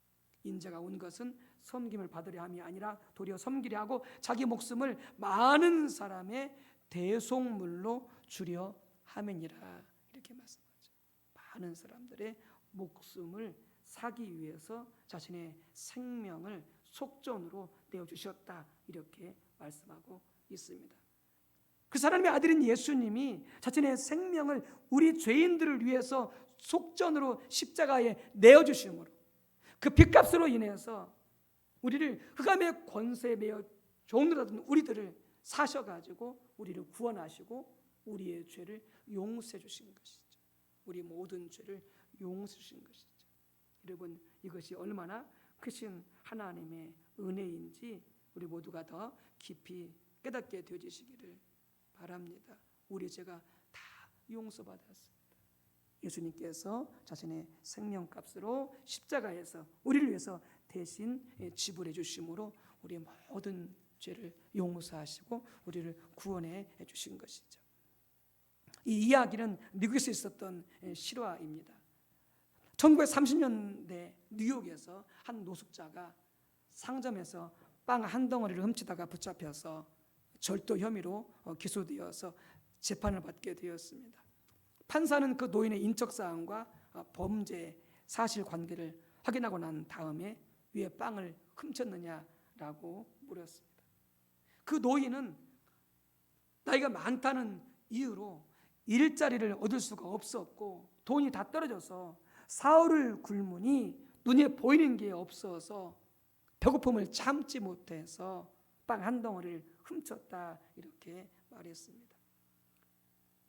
인자가 온 것은 섬김을 받으려 함이 아니라 도리어 섬기려 하고 자기 목숨을 많은 사람의 대속물로 주려 함이니라 이렇게 말씀하죠. 많은 사람들의 목숨을 사기 위해서 자신의 생명을 속전으로 내어주셨다 이렇게 말씀하고 있습니다. 그 하나님의 아들인 예수님이 자신의 생명을 우리 죄인들을 위해서 속전으로 십자가에 내어주심으로 그 빚값으로 인해서 우리를 흑암의 권세에 매여 종노릇하던 우리들을 사셔가지고 우리를 구원하시고 우리의 죄를 용서해 주신 것이죠. 우리 모든 죄를 용서해 주신 것이죠. 여러분, 이것이 얼마나 크신 하나님의 은혜인지 우리 모두가 더 깊이 깨닫게 되어지시기를 바랍니다. 우리 죄가 다 용서받았습니다. 예수님께서 자신의 생명값으로 십자가에서 우리를 위해서 대신 지불해 주심으로 우리의 모든 죄를 용서하시고 우리를 구원해 주신 것이죠. 이 이야기는 미국에서 있었던 실화입니다. 1930년대 뉴욕에서 한 노숙자가 상점에서 빵 한 덩어리를 훔치다가 붙잡혀서 절도 혐의로 기소되어서 재판을 받게 되었습니다. 판사는 그 노인의 인적사항과 범죄 사실관계를 확인하고 난 다음에 왜 빵을 훔쳤느냐라고 물었습니다. 그 노인은 나이가 많다는 이유로 일자리를 얻을 수가 없었고 돈이 다 떨어져서 사흘을 굶으니 눈에 보이는 게 없어서 배고픔을 참지 못해서 빵 한 덩어리를 훔쳤다, 이렇게 말했습니다.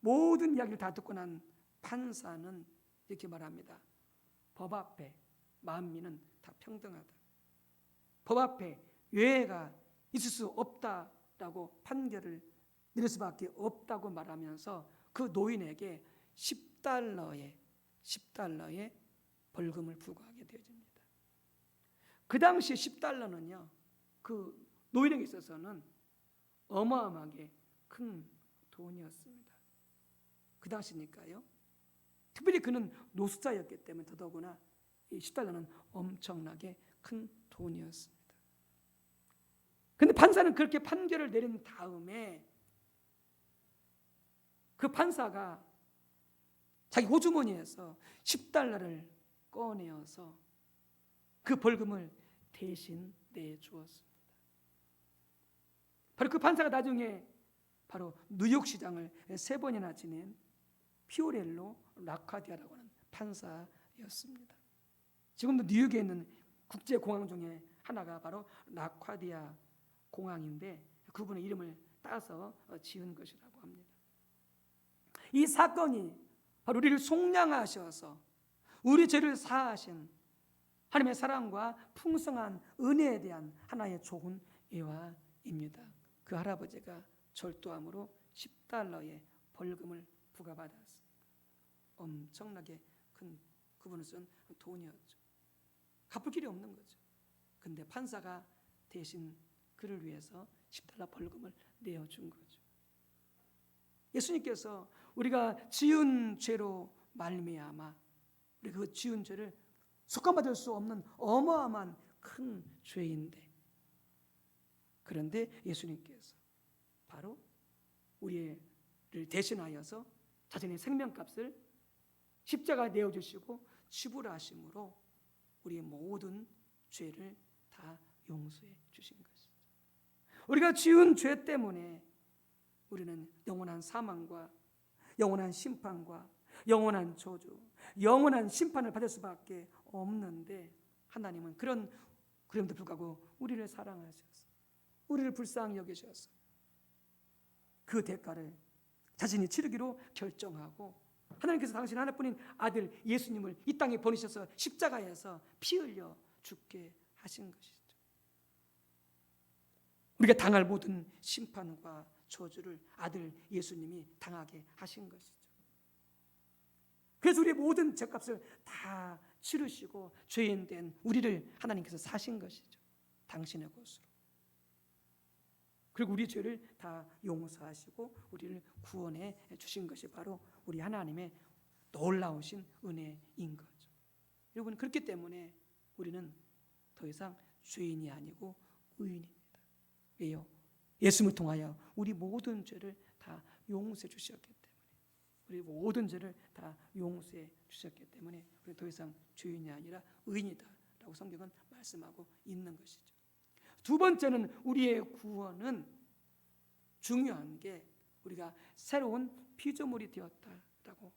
모든 이야기를 다 듣고 난 판사는 이렇게 말합니다. 법 앞에 만민은 다 평등하다. 법 앞에 예외가 있을 수 없다라고 판결을 내릴 수밖에 없다고 말하면서 그 노인에게 10달러의 벌금을 부과하게 되어집니다. 그 당시 10달러는요, 그 노인에게 있어서는 어마어마하게 큰 돈이었습니다. 그 당시니까요. 특별히 그는 노숙자였기 때문에 더더구나 이 10달러는 엄청나게 큰 돈이었습니다. 그런데 판사는 그렇게 판결을 내린 다음에 그 판사가 자기 호주머니에서 10달러를 꺼내어서 그 벌금을 대신 내주었습니다. 바로 그 판사가 나중에 바로 뉴욕시장을 3번이나 지낸 피오렐로 라카디아라고 하는 판사였습니다. 지금도 뉴욕에 있는 국제공항 중에 하나가 바로 라카디아 공항인데 그분의 이름을 따서 지은 것이라고 합니다. 이 사건이 바로 우리를 속량하셔서 우리 죄를 사하신 하나님의 사랑과 풍성한 은혜에 대한 하나의 좋은 예화입니다. 그 할아버지가 절도함으로 10달러의 벌금을 부과받았습니다. 엄청나게 큰 그분을 쓴 돈이었죠. 갚을 길이 없는 거죠. 근데 판사가 대신 그를 위해서 10달러 벌금을 내어준 거죠. 예수님께서 우리가 지은 죄로 말미암아 우리가 그 지은 죄를 속감받을 수 없는 어마어마한 큰 죄인데, 그런데 예수님께서 바로 우리를 대신하여서 자신의 생명값을 십자가에 내어주시고 지불하심으로 우리의 모든 죄를 다 용서해 주신 것이죠. 우리가 지은 죄 때문에 우리는 영원한 사망과 영원한 심판과 영원한 저주, 영원한 심판을 받을 수밖에 없는데 하나님은 그럼에도 불구하고 우리를 사랑하셔서 우리를 불쌍히 여기셔서 그 대가를 자신이 치르기로 결정하고 하나님께서 당신 하나뿐인 아들 예수님을 이 땅에 보내셔서 십자가에서 피 흘려 죽게 하신 것이죠. 우리가 당할 모든 심판과 저주를 아들 예수님이 당하게 하신 것이죠. 그래서 우리의 모든 죄값을 다 치르시고 죄인된 우리를 하나님께서 사신 것이죠. 당신의 것으로. 그리고 우리 죄를 다 용서하시고 우리를 구원해 주신 것이 바로 우리 하나님의 놀라우신 은혜인 거죠. 여러분, 그렇기 때문에 우리는 더 이상 죄인이 아니고 의인입니다. 왜요? 예수님을 통하여 우리 모든 죄를 다 용서해 주셨기 때문에, 우리 모든 죄를 다 용서해 주셨기 때문에 우리 더 이상 죄인이 아니라 의인이다라고 성경은 말씀하고 있는 것이죠. 두 번째는 우리의 구원은 중요한 게 우리가 새로운 피조물이 되었다라고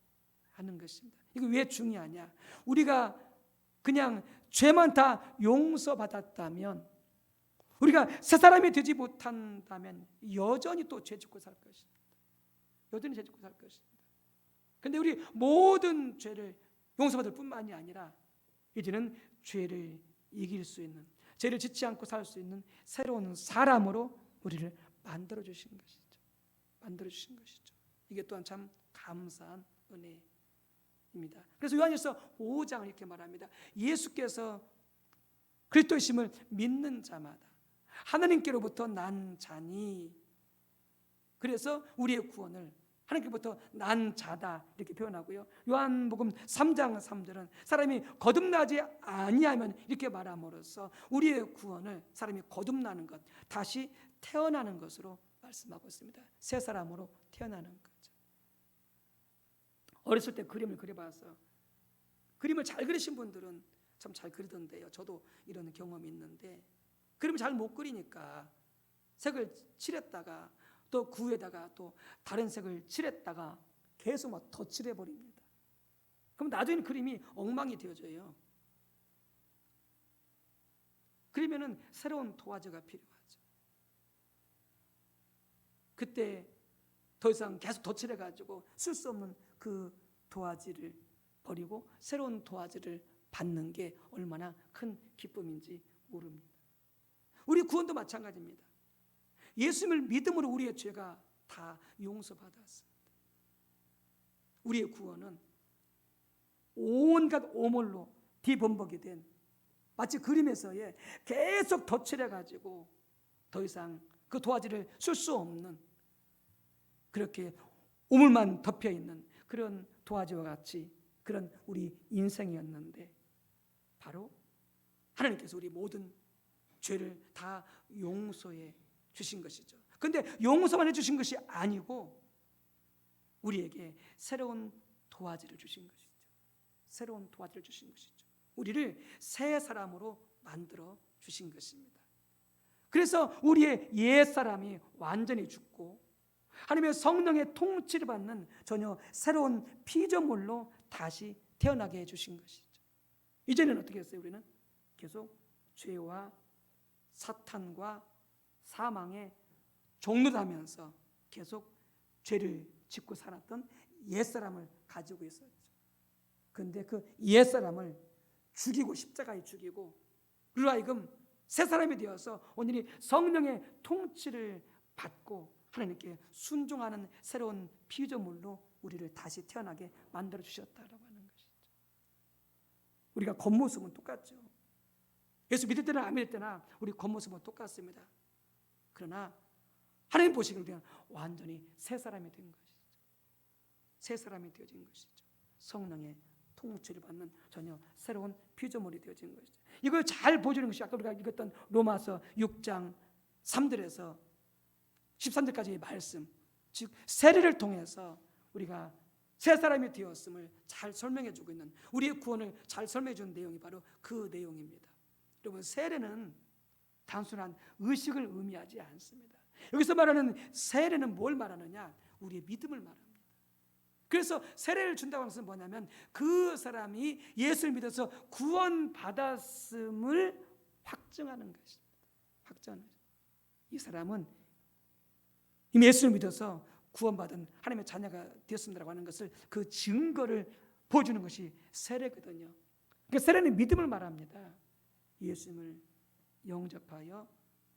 하는 것입니다. 이거 왜 중요하냐? 우리가 그냥 죄만 다 용서받았다면, 우리가 새 사람이 되지 못한다면 여전히 또 죄 짓고 살 것입니다. 여전히 죄 짓고 살 것입니다. 그런데 우리 모든 죄를 용서받을 뿐만이 아니라 이제는 죄를 이길 수 있는, 죄를 짓지 않고 살 수 있는 새로운 사람으로 우리를 만들어 주신 것이죠. 만들어 주신 것이죠. 이게 또한 참 감사한 은혜입니다. 그래서 요한일서 5장을 이렇게 말합니다. 예수께서 그리스도이심을 믿는 자마다 하나님께로부터 난 자니, 그래서 우리의 구원을 하나님께로부터 난 자다 이렇게 표현하고요. 요한복음 3장 3절은 사람이 거듭나지 아니하면 이렇게 말함으로써 우리의 구원을 사람이 거듭나는 것, 다시 태어나는 것으로 말씀하고 있습니다. 새 사람으로 태어나는 거죠. 어렸을 때 그림을 그려봐서, 그림을 잘 그리신 분들은 참 잘 그리던데요. 저도 이런 경험이 있는데, 그림을 잘 못 그리니까 색을 칠했다가 또 그 위에다가 또 다른 색을 칠했다가 계속 막 더 칠해버립니다. 그럼 나중에 그림이 엉망이 되어져요. 그러면은 새로운 도화지가 필요하죠. 그때 더 이상 계속 덧칠해가지고 쓸 수 없는 그 도화지를 버리고 새로운 도화지를 받는 게 얼마나 큰 기쁨인지 모릅니다. 우리 구원도 마찬가지입니다. 예수님을 믿음으로 우리의 죄가 다 용서받았습니다. 우리의 구원은 온갖 오물로 뒤범벅이 된, 마치 그림에서의 계속 덧칠해가지고 더 이상 그 도화지를 쓸 수 없는, 그렇게 오물만 덮여있는 그런 도화지와 같이 그런 우리 인생이었는데, 바로 하나님께서 우리 모든 죄를 다 용서해 주신 것이죠. 그런데 용서만 해주신 것이 아니고 우리에게 새로운 도화지를 주신 것이죠. 새로운 도화지를 주신 것이죠. 우리를 새 사람으로 만들어 주신 것입니다. 그래서 우리의 옛사람이 완전히 죽고 하나님의 성령의 통치를 받는 전혀 새로운 피조물로 다시 태어나게 해주신 것이죠. 이제는 어떻게 했어요? 우리는 계속 죄와 사탄과 사망의 종노하면서 계속 죄를 짓고 살았던 옛사람을 가지고 있었죠. 그런데 그 옛사람을 죽이고, 십자가에 죽이고, 그로 하여금 새 사람이 되어서 오늘이 성령의 통치를 받고 하나님께 순종하는 새로운 피조물로 우리를 다시 태어나게 만들어 주셨다라고 하는 것이죠. 우리가 겉모습은 똑같죠. 예수 믿을 때나 안 믿을 때나 우리 겉모습은 똑같습니다. 그러나 하나님 보시기에 우리는 완전히 새 사람이 된 것이죠. 새 사람이 되어진 것이죠. 성령의 통치를 받는 전혀 새로운 피조물이 되어진 것이죠. 이걸 잘 보여주는 것이 아까 우리가 읽었던 로마서 6장 3절에서 13절까지의 말씀, 즉 세례를 통해서 우리가 새 사람이 되었음을 잘 설명해 주고 있는, 우리의 구원을 잘 설명해 주는 내용이 바로 그 내용입니다. 여러분, 세례는 단순한 의식을 의미하지 않습니다. 여기서 말하는 세례는 뭘 말하느냐? 우리의 믿음을 말합니다. 그래서 세례를 준다고 하는 것은 뭐냐면 그 사람이 예수를 믿어서 구원받았음을 확증하는 것입니다. 확증하는 것입니다. 이 사람은 이미 예수를 믿어서 구원받은 하나님의 자녀가 되었습니다라고 하는 것을, 그 증거를 보여주는 것이 세례거든요. 그러니까 세례는 믿음을 말합니다. 예수님을 영접하여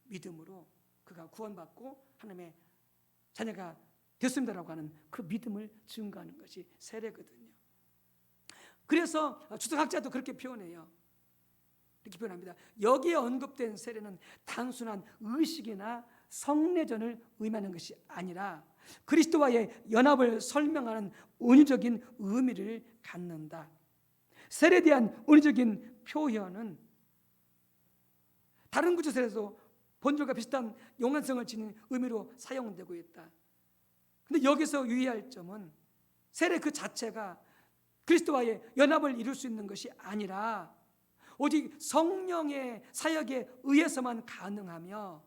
믿음으로 그가 구원받고 하나님의 자녀가 됐습니다라고 하는 그 믿음을 증거하는 것이 세례거든요. 그래서 주석학자도 그렇게 표현해요. 이렇게 표현합니다. 여기에 언급된 세례는 단순한 의식이나 성례전을 의미하는 것이 아니라 그리스도와의 연합을 설명하는 은유적인 의미를 갖는다. 세례에 대한 은유적인 표현은 다른 구조 세례도 본절과 비슷한 영원성을 지닌 의미로 사용되고 있다. 근데 여기서 유의할 점은 세례 그 자체가 그리스도와의 연합을 이룰 수 있는 것이 아니라 오직 성령의 사역에 의해서만 가능하며,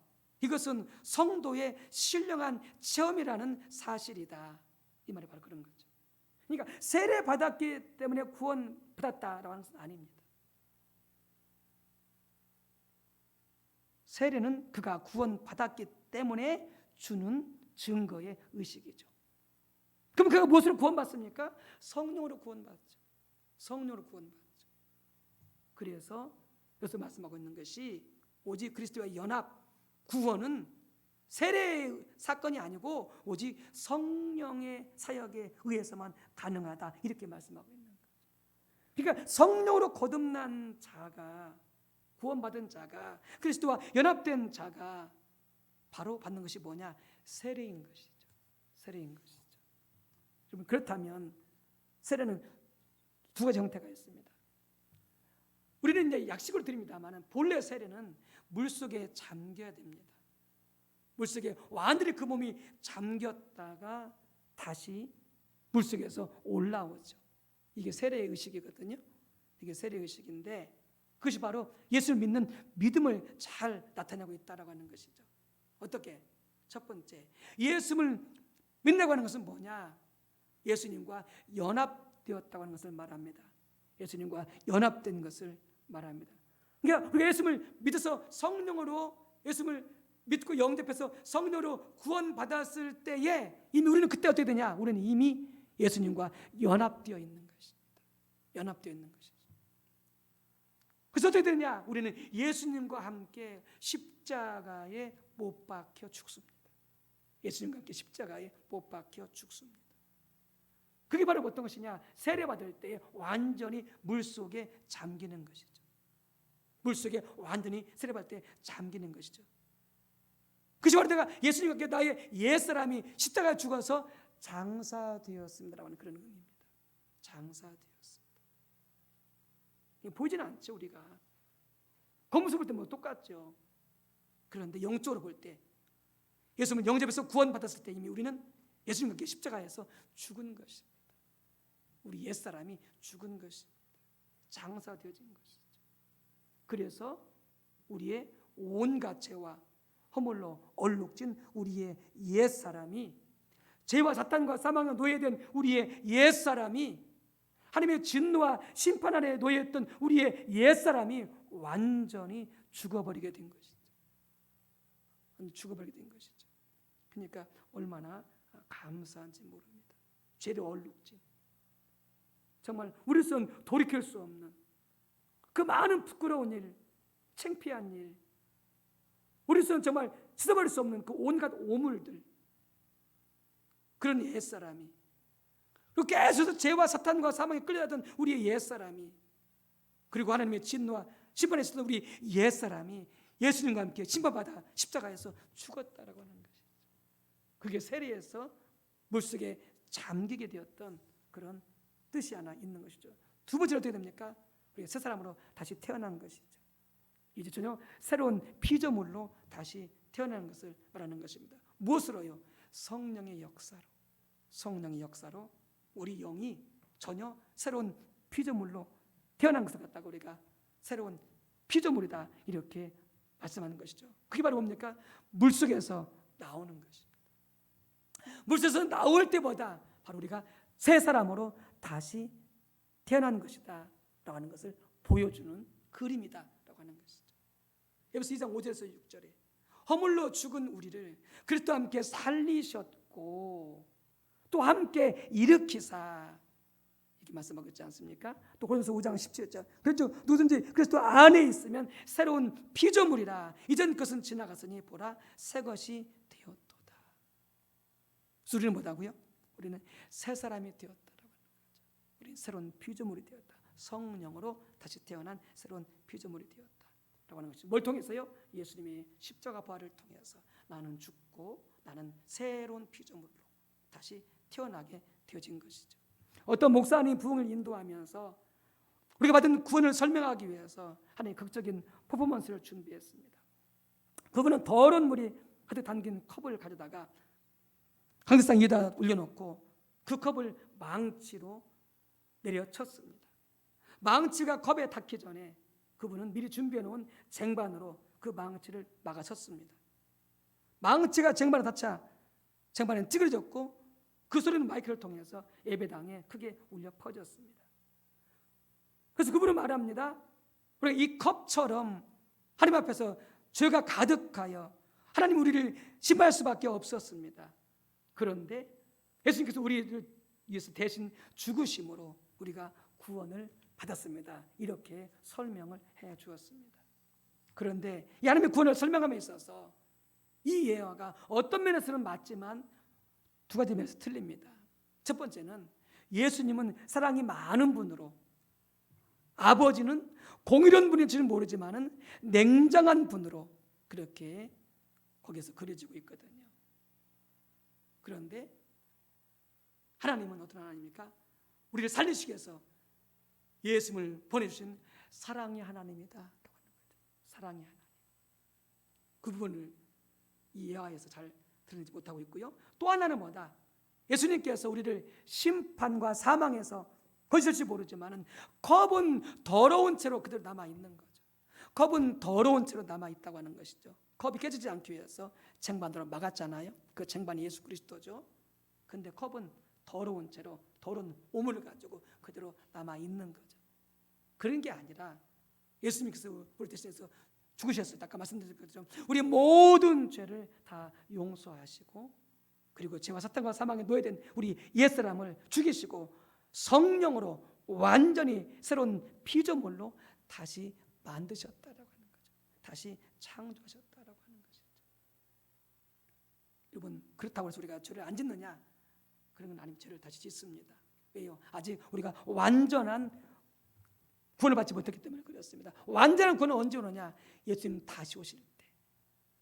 이것은 성도의 신령한 체험이라는 사실이다. 이 말이 바로 그런 거죠. 그러니까 세례 받았기 때문에 구원 받았다라고 하는 것은 아닙니다. 세례는 그가 구원 받았기 때문에 주는 증거의 의식이죠. 그럼 그가 무엇으로 구원받습니까? 성령으로 구원받죠. 성령으로 구원받죠. 그래서 여기서 말씀하고 있는 것이 오직 그리스도와 연합 구원은 세례의 사건이 아니고 오직 성령의 사역에 의해서만 가능하다, 이렇게 말씀하고 있는 거죠. 그러니까 성령으로 거듭난 자가, 구원받은 자가, 그리스도와 연합된 자가 바로 받는 것이 뭐냐? 세례인 것이죠. 세례인 것이죠. 여러분, 그렇다면 세례는 두 가지 형태가 있습니다. 우리는 이제 약식으로 드립니다만 본래 세례는 물속에 잠겨야 됩니다. 물속에 완전히 그 몸이 잠겼다가 다시 물속에서 올라오죠. 이게 세례의 의식이거든요. 이게 세례의 의식인데 그것이 바로 예수를 믿는 믿음을 잘 나타내고 있다라고 하는 것이죠. 어떻게? 첫 번째, 예수를 믿는다고 하는 것은 뭐냐? 예수님과 연합되었다고 하는 것을 말합니다. 예수님과 연합된 것을 말합니다. 그러니까 우리가 예수를 믿어서 성령으로, 예수를 믿고 영접해서 성령으로 구원받았을 때에 이미 우리는 그때 어떻게 되냐? 우리는 이미 예수님과 연합되어 있는 것입니다. 연합되어 있는 것이죠. 그래서 어떻게 되냐? 우리는 예수님과 함께 십자가에 못 박혀 죽습니다. 예수님과 함께 십자가에 못 박혀 죽습니다. 그게 바로 어떤 것이냐? 세례받을 때 완전히 물속에 잠기는 것이죠. 물속에 완전히 세례받을 때 잠기는 것이죠. 그것이 바로 내가 예수님과 함께 나의 옛사람이 십자가에 죽어서 장사되었습니다라고 하는 그런 의미입니다. 장사되었습니다. 보이지는 않죠. 우리가 겉모습 볼 때 뭐 똑같죠. 그런데 영적으로 볼 때 예수님을 영접해서 구원받았을 때 이미 우리는 예수님과 함께 십자가에서 죽은 것입니다. 우리 옛사람이 죽은 것입니다. 장사되어진 것이죠. 그래서 우리의 온갖 죄와 허물로 얼룩진 우리의 옛사람이, 죄와 사탄과 사망에 노예된 우리의 옛사람이, 하나님의 진노와 심판 아래 놓여있던 우리의 옛사람이 완전히 죽어버리게 된 것이죠. 죽어버리게 된 것이죠. 그러니까 얼마나 감사한지 모릅니다. 죄를 얼룩진, 정말 우리로서는 돌이킬 수 없는 그 많은 부끄러운 일, 창피한 일, 우리로서는 정말 씻어버릴 수 없는 그 온갖 오물들, 그런 옛사람이, 그리고 계속 죄와 사탄과 사망에 끌려가던 우리의 옛사람이, 그리고 하나님의 진노와 심판에 있었던 우리 옛사람이 예수님과 함께 심판받아 십자가에서 죽었다라고 하는 것이죠. 그게 세례에서 물속에 잠기게 되었던 그런 뜻이 하나 있는 것이죠. 두 번째로 어떻게 됩니까? 우리가 새 사람으로 다시 태어난 것이죠. 이제 전혀 새로운 피조물로 다시 태어나는 것을 말하는 것입니다. 무엇으로요? 성령의 역사로. 성령의 역사로 우리 영이 전혀 새로운 피조물로 태어난 것을 갖다가 우리가 새로운 피조물이다, 이렇게 말씀하는 것이죠. 그게 바로 뭡니까? 물속에서 나오는 것입니다. 물속에서 나올 때보다 바로 우리가 새 사람으로 다시 태어난 것이다 라고 하는 것을 보여주는 그림이다 라고 하는 것이죠. 에베소 2장 5절에서 6절에 허물로 죽은 우리를 그리스도와 함께 살리셨고 또 함께 일으키사, 이렇게 말씀하고 있지 않습니까? 또 고린도서 5장 17절, 그렇죠. 누구든지 그리스도 안에 있으면 새로운 피조물이라, 이전 것은 지나갔으니 보라 새 것이 되었도다. 우리는 뭐다고요? 우리는 새 사람이 되었다라고 하는 거죠. 우리는 새로운 피조물이 되었다. 성령으로 다시 태어난 새로운 피조물이 되었다라고 하는 것이죠. 뭘 통해서요? 예수님의 십자가 부활을 통해서 나는 죽고 나는 새로운 피조물로 다시 태어나게 되어진 것이죠. 어떤 목사님 부흥을 인도하면서 우리가 받은 구원을 설명하기 위해서 하나의 극적인 퍼포먼스를 준비했습니다. 그분은 더러운 물이 가득 담긴 컵을 가져다가 강대상 위에다 올려놓고 그 컵을 망치로 내려쳤습니다. 망치가 컵에 닿기 전에 그분은 미리 준비해놓은 쟁반으로 그 망치를 막아섰습니다. 망치가 쟁반에 닿자 쟁반은 찌그러졌고 그 소리는 마이크를 통해서 예배당에 크게 울려 퍼졌습니다. 그래서 그분은 말합니다. 우리가 이 컵처럼 하나님 앞에서 죄가 가득하여 하나님 우리를 심할 수밖에 없었습니다. 그런데 예수님께서 우리를 위해서 대신 죽으심으로 우리가 구원을 받았습니다. 이렇게 설명을 해 주었습니다. 그런데 이 하나님의 구원을 설명함에 있어서 이 예화가 어떤 면에서는 맞지만 두 가지 면에서 틀립니다. 첫 번째는 예수님은 사랑이 많은 분으로, 아버지는 공의로운 분인지는 모르지만은 냉정한 분으로 그렇게 거기서 그려지고 있거든요. 그런데 하나님은 어떤 하나님입니까? 우리를 살리시기 위해서 예수님을 보내주신 사랑의 하나님이다. 사랑의 하나님. 그 부분을 이 예화에서 잘 드러내지 못하고 있고요. 또 하나는 뭐다? 예수님께서 우리를 심판과 사망에서 거짓일지 모르지만은 컵은 더러운 채로 그대로 남아 있는 거죠. 컵은 더러운 채로 남아 있다고 하는 것이죠. 컵이 깨지지 않기 위해서 쟁반으로 막았잖아요. 그 쟁반이 예수 그리스도죠. 근데 컵은 더러운 채로 더러운 오물을 가지고 그대로 남아 있는 거죠. 그런 게 아니라 예수님께서 우리 대신해서 죽으셨어요. 아까 말씀드린 것처럼 우리 모든 죄를 다 용서하시고 그리고 죄와 사탄과 사망에 노예된 우리 옛사람을 죽이시고 성령으로 완전히 새로운 피조물로 다시 만드셨다라고 하는 거죠. 다시 창조하셨다라고 하는 것이죠. 여러분, 그렇다고 해서 우리가 죄를 안 짓느냐? 그런 건 아니면 죄를 다시 짓습니다. 왜요? 아직 우리가 완전한 구원을 받지 못했기 때문에 그렇습니다. 완전한 구원은 언제 오느냐? 예수님 다시 오실 때.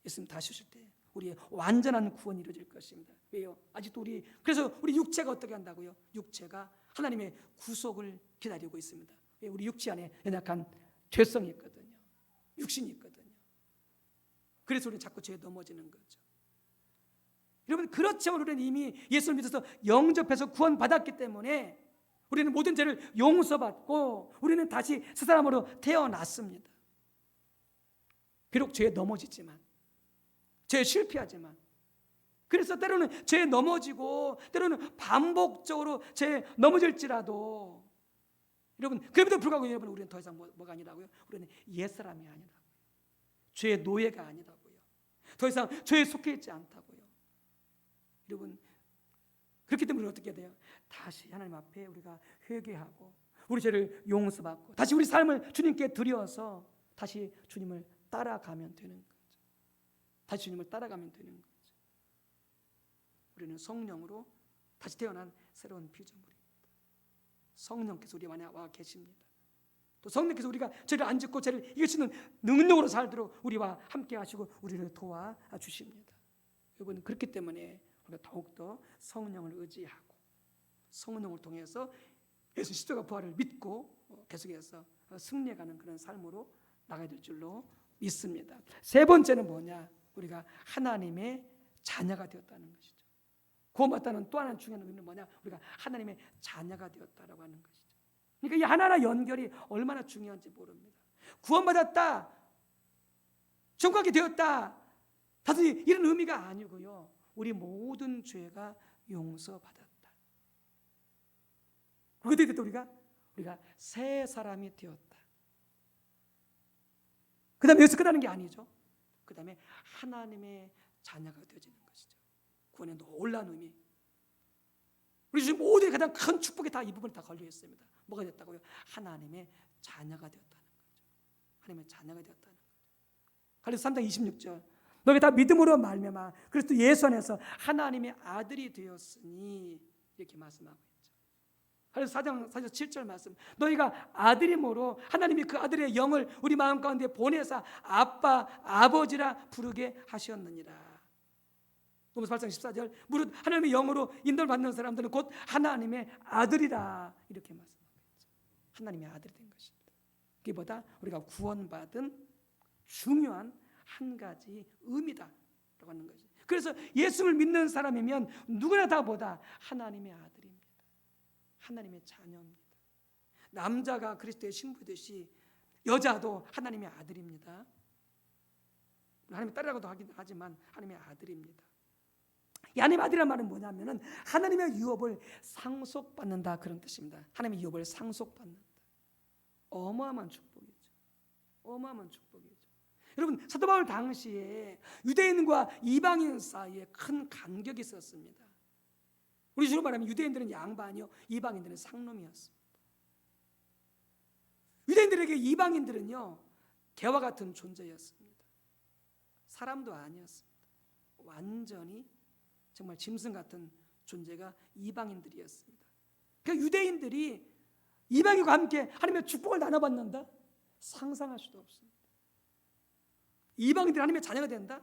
예수님 다시 오실 때 우리의 완전한 구원이 이루어질 것입니다. 왜요? 아직도 그래서 우리 육체가 어떻게 한다고요? 육체가 하나님의 구속을 기다리고 있습니다. 왜? 우리 육체 안에 연약한 죄성이 있거든요. 육신이 있거든요. 그래서 우리는 자꾸 죄에 넘어지는 거죠. 여러분, 그렇지만 우리는 이미 예수를 믿어서 영접해서 구원받았기 때문에 우리는 모든 죄를 용서받고 우리는 다시 새 사람으로 태어났습니다. 비록 죄에 넘어지지만, 죄에 실패하지만, 그래서 때로는 죄에 넘어지고 때로는 반복적으로 죄에 넘어질지라도 여러분, 그럼에도 불구하고 여러분, 우리는 더 이상 뭐가 아니라고요? 우리는 옛사람이 아니라고요. 죄의 노예가 아니라고요. 더 이상 죄에 속해 있지 않다고요. 여러분, 그렇기 때문에 어떻게 해야 돼요? 다시 하나님 앞에 우리가 회개하고 우리 죄를 용서받고 다시 우리 삶을 주님께 드려서 다시 주님을 따라가면 되는 거죠. 다시 주님을 따라가면 되는 거죠. 우리는 성령으로 다시 태어난 새로운 피조물입니다. 성령께서 우리 안에 와 계십니다. 또 성령께서 우리가 죄를 안 짓고 죄를 이길 수 있는 능력으로 살도록 우리와 함께 하시고 우리를 도와주십니다. 여러분, 그렇기 때문에 우리가 더욱더 성령을 의지하고 성령을 통해서 예수 십자가 부활을 믿고 계속해서 승리해가는 그런 삶으로 나가야 될 줄로 믿습니다. 세 번째는 뭐냐? 우리가 하나님의 자녀가 되었다는 것이죠. 구원받다는 또 하나의 중요한 의미는 뭐냐? 우리가 하나님의 자녀가 되었다라고 하는 것이죠. 그러니까 이 하나하나 연결이 얼마나 중요한지 모릅니다. 구원받았다, 천국에 되었다, 다들 이런 의미가 아니고요. 우리 모든 죄가 용서받았다. 그게 되겠다. 우리가 새 사람이 되었다. 그 다음에 여기서 끝나는 게 아니죠. 그 다음에 하나님의 자녀가 되어지는 것이죠. 구원의 놀라운 의미. 우리 지금 모두의 가장 큰 축복이 다 이 부분에 다 걸려 있습니다. 뭐가 됐다고요? 하나님의 자녀가 되었다는 거죠. 하나님의 자녀가 되었다는 거죠. 갈라디아서 3장 26절. 너희가 다 믿음으로 말미암아 그리스도 예수 안에서 하나님의 아들이 되었으니 이렇게 말씀하고 있죠. 갈라디아서 4장 7절 말씀. 너희가 아들임으로 하나님이 그 아들의 영을 우리 마음 가운데 보내사 아빠, 아버지라 부르게 하셨느니라. 로마서 8장 14절. 무릇 하나님의 영으로 인도를 받는 사람들은 곧 하나님의 아들이라 이렇게 말씀하고 있죠. 하나님의 아들이 된 것입니다. 그보다 우리가 구원받은 중요한 한 가지 의미다라고 하는 것이. 그래서 예수를 믿는 사람이면 누구나 다 보다 하나님의 아들입니다. 하나님의 자녀입니다. 남자가 그리스도의 신부듯이 여자도 하나님의 아들입니다. 하나님의 딸이라고도 하긴 하지만 하나님의 아들입니다. 이 하나님의 아들이란 말은 뭐냐면은 하나님의 유업을 상속받는다, 그런 뜻입니다. 하나님의 유업을 상속받는다. 어마어마한 축복이죠. 어마어마한 축복이죠. 여러분, 사도 바울 당시에 유대인과 이방인 사이에 큰 간격이 있었습니다. 우리 주로 말하면 유대인들은 양반이요, 이방인들은 상놈이었습니다. 유대인들에게 이방인들은요, 개와 같은 존재였습니다. 사람도 아니었습니다. 완전히 정말 짐승 같은 존재가 이방인들이었습니다. 그러니까 유대인들이 이방인과 함께 하나님의 축복을 나눠받는다? 상상할 수도 없습니다. 이방인들이 하나님의 자녀가 된다?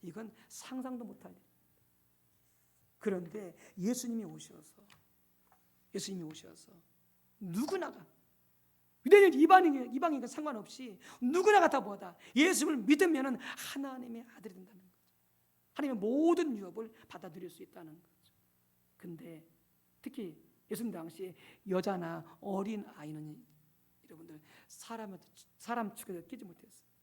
이건 상상도 못할 일입니다. 그런데 예수님이 오셔서 누구나가, 유대인 이방인과 상관없이 누구나가 다 뭐다? 예수를 믿으면 하나님의 아들이 된다는 거죠. 하나님의 모든 유업을 받아들일 수 있다는 거죠. 근데 특히 예수님 당시에 여자나 어린 아이는 여러분들 사람 축에 끼지 못했습니다.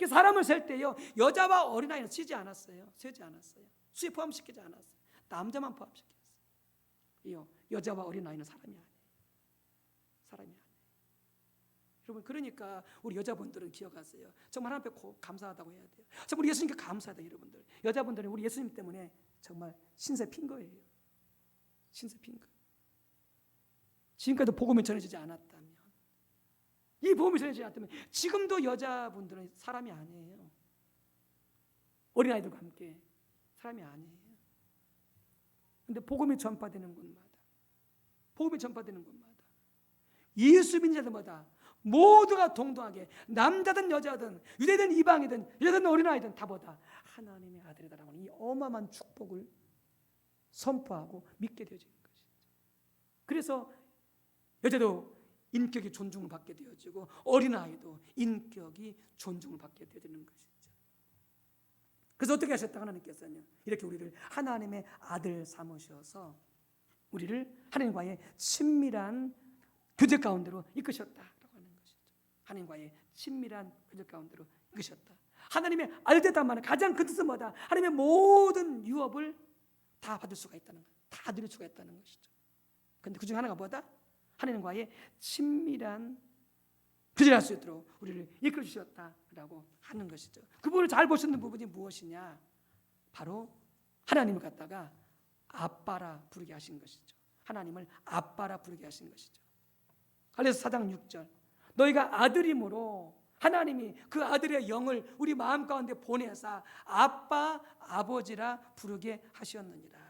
사람을 셀 때요, 여자와 어린 아이는 세지 않았어요. 수에 포함시키지 않았어요. 남자만 포함시켰어요. 여자와 어린 아이는 사람이 아니에요. 여러분, 그러니까 우리 여자분들은 기억하세요. 정말 하나님 앞에 감사하다고 해야 돼요. 정말 우리 예수님께 감사하다, 여러분들. 여자분들은 우리 예수님 때문에 정말 신세 핀 거예요. 신세 핀 거. 지금까지 복음이 전해지지 않았다면, 이 복음이 전해지지 않았다면 지금도 여자분들은 사람이 아니에요. 어린아이들과 함께 사람이 아니에요. 근데 복음이 전파되는 곳마다 예수 믿는 자들마다 모두가 동등하게, 남자든 여자든 유대든 이방이든 여자든 어린아이든 다 보다 하나님의 아들이다라고 하는 이 어마어마한 축복을 선포하고 믿게 되어지는 것이죠. 그래서 여자도 인격이 존중을 받게 되어지고 어린아이도 인격이 존중을 받게 되어지는 것이죠. 그래서 어떻게 하셨다? 하나님께서는 이렇게 우리를 하나님의 아들 삼으셔서 우리를 하나님과의 친밀한 교제 가운데로 이끄셨다라고 하는 것이죠. 하나님과의 친밀한 교제 가운데로 이끄셨다. 하나님의 아들 됐단 말은 가장 큰 뜻은 뭐다? 하나님의 모든 유업을 다 받을 수가 있다는 것, 다 누릴 수가 있다는 것이죠. 그런데 그 중에 하나가 뭐다? 하나님과의 친밀한 교제를 할 수 있도록 우리를 이끌어 주셨다라고 하는 것이죠. 그 부분을 잘 보시는 부분이 무엇이냐? 바로 하나님을 갖다가 아빠라 부르게 하신 것이죠. 하나님을 아빠라 부르게 하신 것이죠. 갈라디아서 4장 6절, 너희가 아들이므로 하나님이 그 아들의 영을 우리 마음 가운데 보내사 아빠 아버지라 부르게 하셨느니라.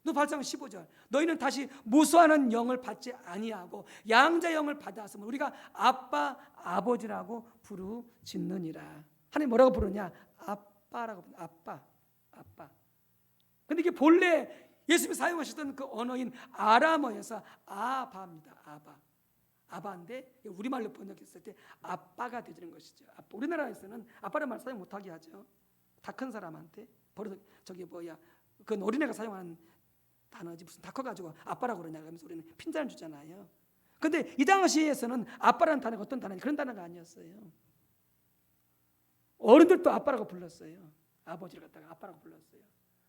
또 8장 15절, 너희는 다시 무수하는 영을 받지 아니하고 양자 영을 받았으면 우리가 아빠 아버지라고 부르짖느니라. 하나님 뭐라고 부르냐? 아빠라고 부르냐. 아빠. 근데 이게 본래 예수님이 사용하셨던 그 언어인 아람어에서 아바입니다. 아바인데 우리말로 번역했을 때 아빠가 되는 것이죠. 아빠. 우리나라에서는 아빠라는 말 사용 못하게 하죠. 다 큰 사람한테 버릇 그건 어린애가 사용하는 단어지 무슨 다 커가지고 아빠라고 그러냐 그러면서 우리는 핀잔을 주잖아요. 그런데 이 당시에서는 아빠라는 단어가 어떤 단어냐, 그런 단어가 아니었어요. 어른들도 아빠라고 불렀어요. 아버지를 갖다가 아빠라고 불렀어요.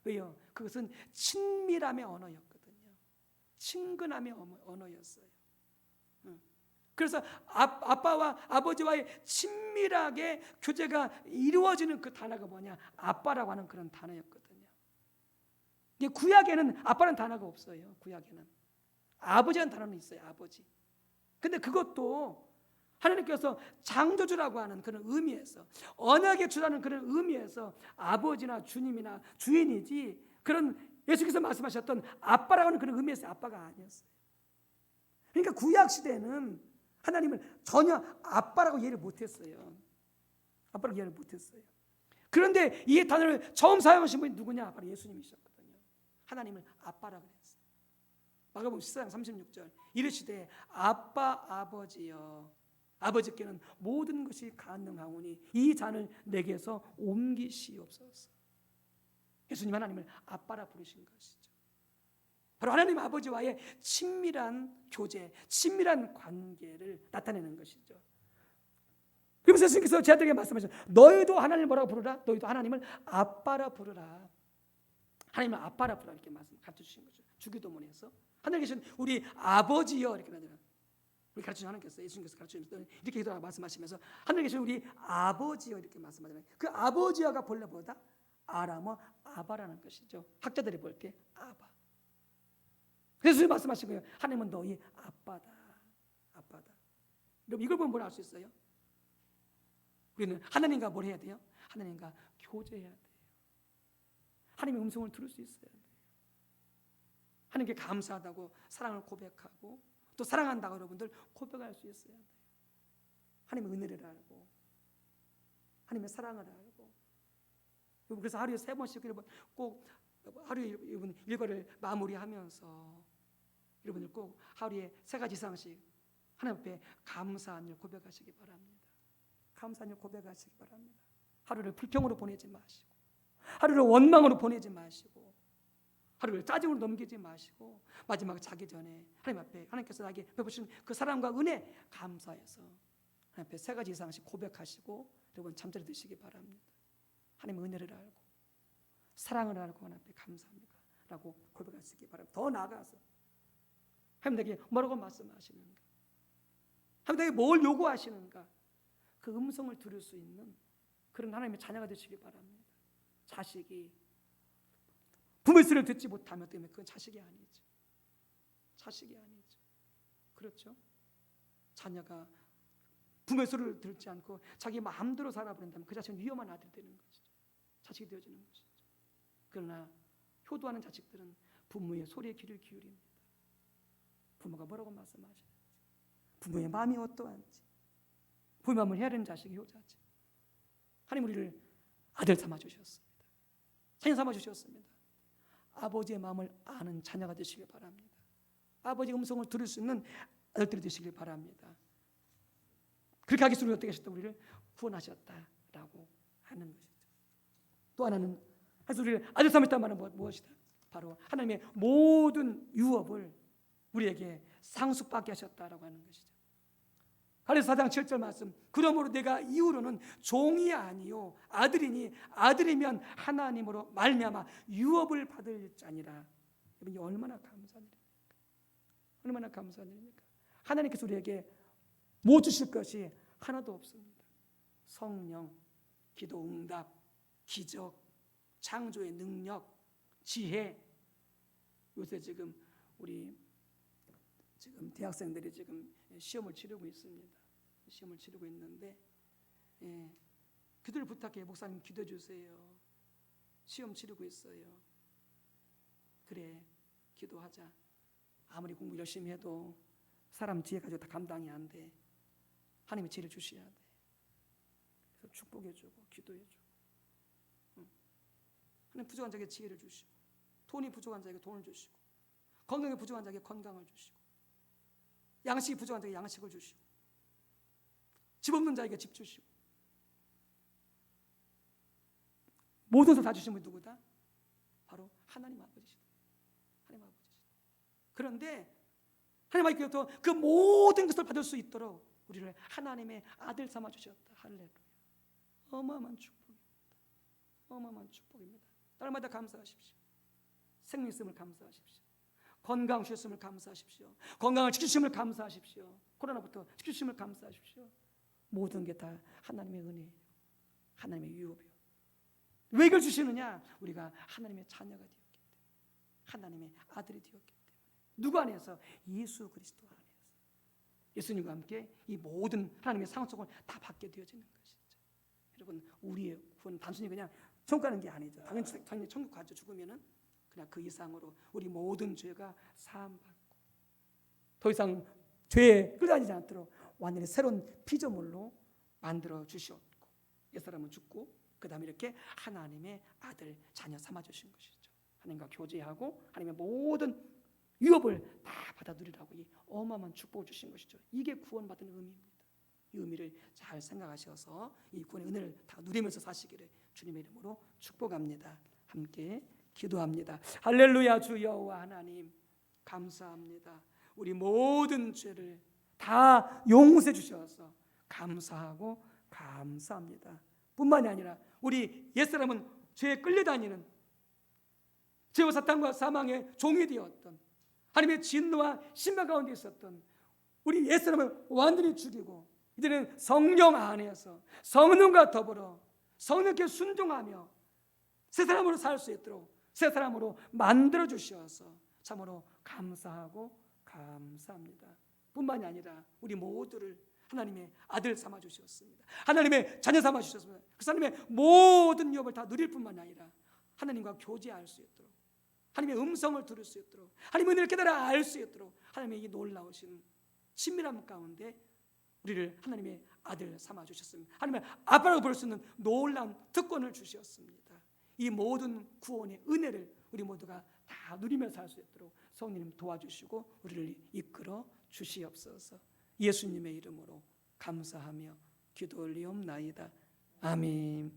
왜요? 그것은 친밀함의 언어였거든요. 친근함의 언어였어요. 그래서 아빠와 아버지와의 친밀하게 교제가 이루어지는 그 단어가 뭐냐? 아빠라고 하는 그런 단어였거든요. 구약에는 아빠라는 단어가 없어요. 구약에는 아버지라는 단어는 있어요. 아버지. 근데 그것도 하나님께서 창조주라고 하는 그런 의미에서, 언약의 주라는 그런 의미에서 아버지나 주님이나 주인이지, 그런 예수께서 말씀하셨던 아빠라고 하는 그런 의미에서 아빠가 아니었어요. 그러니까 구약 시대는 하나님을 전혀 아빠라고 이해를 못했어요. 아빠라고 이해를 못했어요. 그런데 이 단어를 처음 사용하신 분이 누구냐? 바로 예수님이셨거든요. 하나님을 아빠라고 했어요. 마가복음 14장 36절, 이르시되 아빠 아버지여, 아버지께는 모든 것이 가능하오니 이 잔을 내게서 옮기시옵소서. 예수님 하나님을 아빠라 부르신 것이죠. 바로 하나님 아버지와의 친밀한 교제, 친밀한 관계를 나타내는 것이죠. 그러면서 예수님께서 제자들에게 말씀하셨어요. 너희도 하나님을 뭐라고 부르라? 너희도 하나님을 아빠라 부르라. 하나님을 아빠라 부르라 이렇게 말씀 가르쳐 주신 거죠. 주기도문에서 하늘에 계신 우리 아버지여 이렇게 말하잖아요. 우리 가르치신 하나님께서 예수님께서 가르치면서 이렇게 기도하라 말씀하시면서 하늘에 계신 우리 아버지여 이렇게 말씀하잖아요. 그 아버지여가 본래 뭐다? 아람어 아바라는 것이죠. 학자들이 볼 때 아바. 그래서 말씀하신 거예요. 하나님은 너희 아빠다. 아빠다. 여러분 이걸 보면 뭘 알 수 있어요? 우리는 하나님과 뭘 해야 돼요? 하나님과 교제해야 돼요. 하나님의 음성을 들을 수 있어야 돼요. 하나님께 감사하다고 사랑을 고백하고 또 사랑한다고 여러분들 고백할 수 있어야 돼요. 하나님의 은혜를 알고 하나님의 사랑을 알고 그래서 하루에 3번씩 여러분 꼭 하루에 여러분 일과를 마무리하면서 여러분들 꼭 하루에 3가지 이상씩 하나님 앞에 감사한 일 고백하시기 바랍니다. 감사한 일 고백하시기 바랍니다. 하루를 불평으로 보내지 마시고 하루를 원망으로 보내지 마시고 하루를 짜증으로 넘기지 마시고 마지막 자기 전에 하나님 앞에 하나님께서 나에게 베푸신 그 사랑과 은혜 감사해서 하나님 앞에 3가지 이상씩 고백하시고 여러분 잠자리 드시기 바랍니다. 하나님의 은혜를 알고 사랑을 알고 하나님 앞에 감사합니다 라고 고백하시기 바랍니다. 더 나아가서 하나님에게 뭐라고 말씀하시는가, 하나님에게 뭘 요구하시는가, 그 음성을 들을 수 있는 그런 하나님의 자녀가 되시기 바랍니다. 자식이 부모의 소리를 듣지 못하면 때문에 그건 자식이 아니죠. 자식이 아니죠. 그렇죠? 자녀가 부모의 소리를 듣지 않고 자기 마음대로 살아버린다면 그 자식은 위험한 아들이 되는 것이죠. 자식이 되어지는 것이죠. 그러나 효도하는 자식들은 부모의 소리에 귀를 기울입니다. 부모가 뭐라고 말씀하시는지, 부모의 마음이 어떠한지, 부모의 마음을 헤아리는 자식이 효자지. 하나님 우리를 아들 삼아 주셨습니다. 자녀 삼아 주셨습니다. 아버지의 마음을 아는 자녀가 되시길 바랍니다. 아버지의 음성을 들을 수 있는 아들들이 되시길 바랍니다. 그렇게 하기 위해서 어떻게 하셨다? 우리를 구원하셨다라고 하는 것이죠. 또 하나는 그래서 우리를 아들 삼았다는 말은 무엇이다? 바로 하나님의 모든 유업을 우리에게 상속받게 하셨다라고 하는 것이죠. 갈라디아서 4장 7절 말씀, 그러므로 내가 이후로는 종이 아니요 아들이니 아들이면 하나님으로 말미암아 유업을 받을 자니라. 여러분 이 얼마나 감사한 일입니까? 얼마나 감사한 일입니까? 하나님께서 우리에게 뭐 주실 것이 하나도 없습니다. 성령, 기도 응답, 기적, 창조의 능력, 지혜. 요새 지금 우리 대학생들이 지금 시험을 치르고 있습니다. 시험을 치르고 있는데 그들을 부탁해. 목사님 기도해 주세요. 시험 치르고 있어요. 그래, 기도하자. 아무리 공부 열심히 해도 사람 지혜 가지고 다 감당이 안 돼. 하나님의 지혜를 주셔야 돼. 그래서 축복해주고 기도해주고 하나님 부족한 자에게 지혜를 주시고, 돈이 부족한 자에게 돈을 주시고, 건강이 부족한 자에게 건강을 주시고, 양식이 부족한 자에게 양식을 주시고, 집 없는 자에게 집 주시고, 모든 것을 다 주신 분이 누구다? 바로 하나님 아버지시다. 하나님 아버지시다. 그런데 하나님 아버지께서 그 모든 것을 받을 수 있도록 우리를 하나님의 아들 삼아 주셨다. 할렐루야. 어마어마한 축복입니다. 어마어마한 축복입니다. 날마다 감사하십시오. 생명 있음을 감사하십시오. 건강 주셨음을 감사하십시오. 건강을 지키심을 감사하십시오. 코로나부터 지키심을 감사하십시오. 모든 게 다 하나님의 은혜예요. 하나님의 유업이에요. 왜 이걸 주시느냐? 우리가 하나님의 자녀가 되었기 때문에, 하나님의 아들이 되었기 때문에. 누구 안에서? 예수 그리스도 안에서. 예수님과 함께 이 모든 하나님의 상속을 다 받게 되어지는 것이죠. 여러분 우리의 구원은 단순히 그냥 천국 가는 게 아니죠. 당연히 천국 가죠. 죽으면은 그냥 그 이상으로 우리 모든 죄가 사함받고 더 이상 죄에 끌려다니지 않도록 완전히 새로운 피조물로 만들어 주셨고, 옛사람은 죽고 그 다음에 이렇게 하나님의 아들 자녀 삼아 주신 것이죠. 하나님과 교제하고 하나님의 모든 유업을 다 받아 누리라고 이 어마어마한 축복을 주신 것이죠. 이게 구원받은 의미입니다. 이 의미를 잘 생각하셔서 이 구원의 은혜를 다 누리면서 사시기를 주님의 이름으로 축복합니다. 함께 기도합니다. 할렐루야. 주 여호와 하나님 감사합니다. 우리 모든 죄를 다 용서해 주셔서 감사하고 감사합니다. 뿐만이 아니라 우리 옛사람은 죄에 끌려다니는 죄와 사탄과 사망의 종이 되었던 하나님의 진노와 신명 가운데 있었던 우리 옛사람을 완전히 죽이고 이제는 성령 안에서 성령과 더불어 성령께 순종하며 새 사람으로 살 수 있도록 새 사람으로 만들어 주셔서 참으로 감사하고 감사합니다. 뿐만이 아니라 우리 모두를 하나님의 아들 삼아 주셨습니다. 하나님의 자녀 삼아 주셨습니다. 그 사람의 모든 유업을 다 누릴 뿐만 아니라 하나님과 교제할 수 있도록 하나님의 음성을 들을 수 있도록 하나님의 은혜를 깨달아 알 수 있도록 하나님의 이 놀라우신 친밀함 가운데 우리를 하나님의 아들 삼아 주셨습니다. 하나님의 아빠라고 부를 수 있는 놀라운 특권을 주셨습니다. 이 모든 구원의 은혜를 우리 모두가 다 누리며 살 수 있도록 성령님 도와주시고 우리를 이끌어 주시옵소서. 예수님의 이름으로 감사하며 기도 올리옵나이다. 아멘.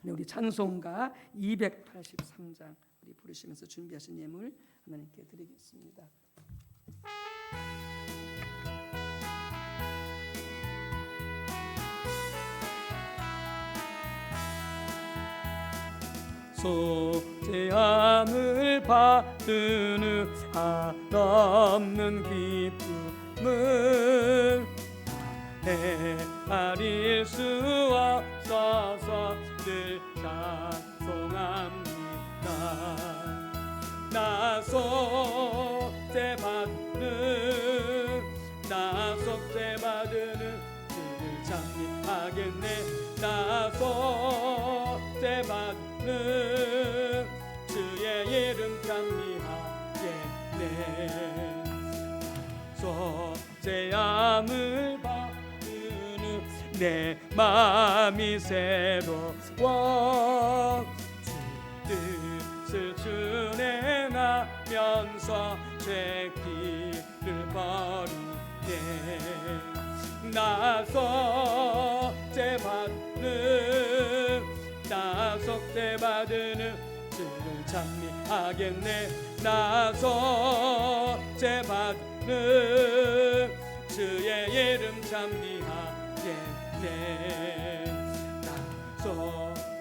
네, 우리 찬송가 283장 우리 부르시면서 준비하신 예물 하나님께 드리겠습니다. 속죄함을 받은 후 한없는 기쁨을 헤아릴 수 없어서 늘 찬송합니다. 나 속죄받은 주를 찬미하겠네. 나 속죄받는 주의 이름 찬미하겠네. 속죄함을 받은 후 내 마음이 새로워 주 뜻을 준행하면서 죄 길을 버리네. 나 속죄받은 주를 찬미하겠네. 나 속죄받는 주의 이름 찬미하겠네. 나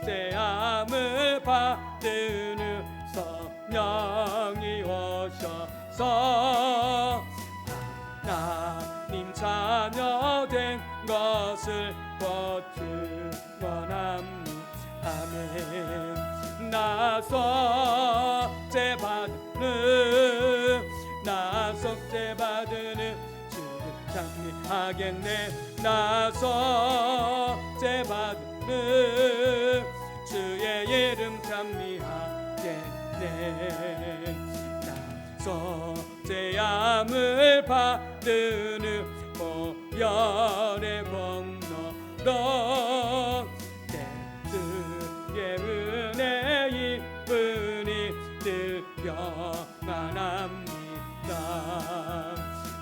속죄함을 받은 후 성령이 오셔서 하나님 자녀 된 것을 곧 축원합니다. 아멘. 나 속죄받는 주를 찬미하겠네. 나 속죄받는 주의 이름 찬미하겠네. 나 속죄함을 받은 후 보혈의 공로로 주의 은혜 입으니 늘 평안합니다.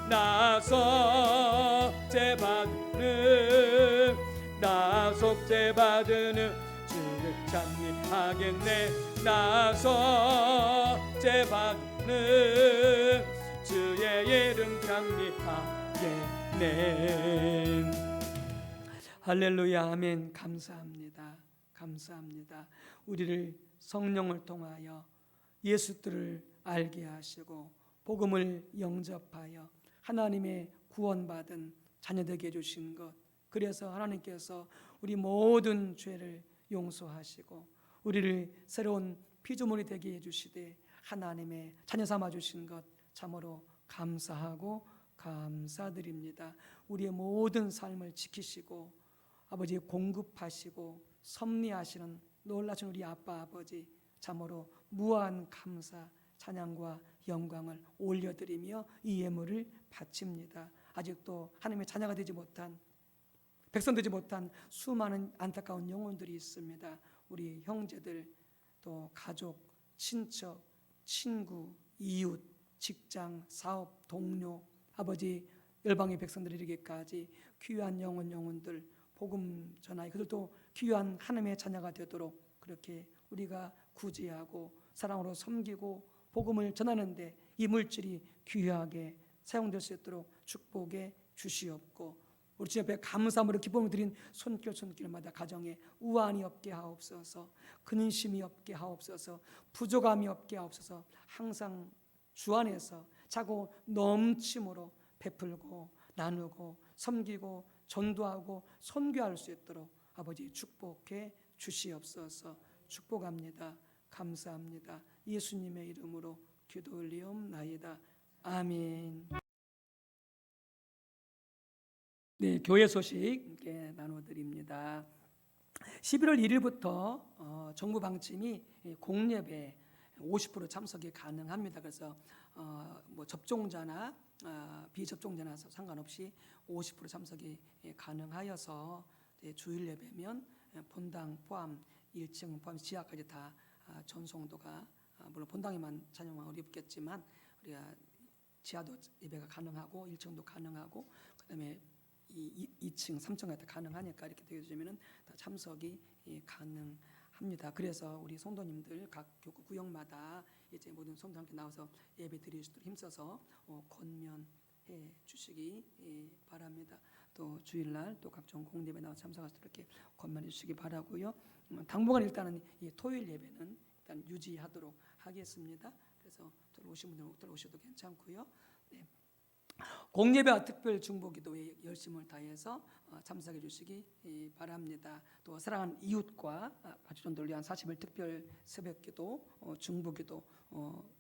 나 속죄받는 주를 찬미하겠네. 나 속죄받는 주의 이름 찬미하겠네. 할렐루야. 아멘. 감사합니다. 감사합니다. 우리를 성령을 통하여 예수들을 알게 하시고 복음을 영접하여 하나님의 구원받은 자녀되게 해주신 것, 그래서 하나님께서 우리 모든 죄를 용서하시고 우리를 새로운 피조물이 되게 해주시되 하나님의 자녀 삼아 주신 것 참으로 감사하고 감사드립니다. 우리의 모든 삶을 지키시고 아버지 공급하시고 섭리하시는 놀라신 우리 아빠 아버지 참으로 무한 감사 찬양과 영광을 올려드리며 이 예물을 바칩니다. 아직도 하나님의 자녀가 되지 못한 백성 되지 못한 수많은 안타까운 영혼들이 있습니다. 우리 형제들 또 가족, 친척, 친구, 이웃, 직장, 사업, 동료, 아버지 열방의 백성들이 이르기까지 귀한 영혼들 복음 전하여 그들도 귀한 하나님의 자녀가 되도록 그렇게 우리가 구제하고 사랑으로 섬기고 복음을 전하는데 이 물질이 귀하게 사용될 수 있도록 축복해 주시옵고, 우리 주 옆에 감사함으로 기쁨을 드린 손길마다 가정에 우환이 없게 하옵소서, 근심이 없게 하옵소서, 부족함이 없게 하옵소서. 항상 주 안에서 차고 넘침으로 베풀고 나누고 섬기고 전도하고 선교할 수 있도록 아버지 축복해 주시옵소서. 축복합니다. 감사합니다. 예수님의 이름으로 기도 올리옵나이다. 아멘. 네, 교회 소식 함께 나눠드립니다. 11월 1일부터 정부 방침이 공예배 50% 참석이 가능합니다. 그래서 뭐 접종자나 비접종자나 상관없이 50% 참석이 가능하여서 주일 예배면 본당 포함 1층 포함 지하까지 다 전송도가 물론 본당에만 찬양하면 어렵겠지만 우리가 지하도 예배가 가능하고 1층도 가능하고 그다음에 2층, 3층까지 다 가능하니까 이렇게 되어지면은 다 참석이 가능합니다. 그래서 우리 성도님들 각 교구 구역마다 이제 모든 성도 함께 나와서 예배 드릴 수 있도록 힘써서 권면해 주시기 바랍니다. 또 주일날 또 각종 공예배 나와 참석할 수 있도록 이렇게 권면해 주시기 바라고요. 당분간 일단은 이 토요일 예배는 일단 유지하도록 하겠습니다. 그래서 들어오신 분들 못 들어오셔도 괜찮고요. 네. 공예배와 특별 중보기도에 열심을 다해서 참석해 주시기 바랍니다. 또 사랑하는 이웃과 가족들을 위한 40일 특별 새벽기도, 중보기도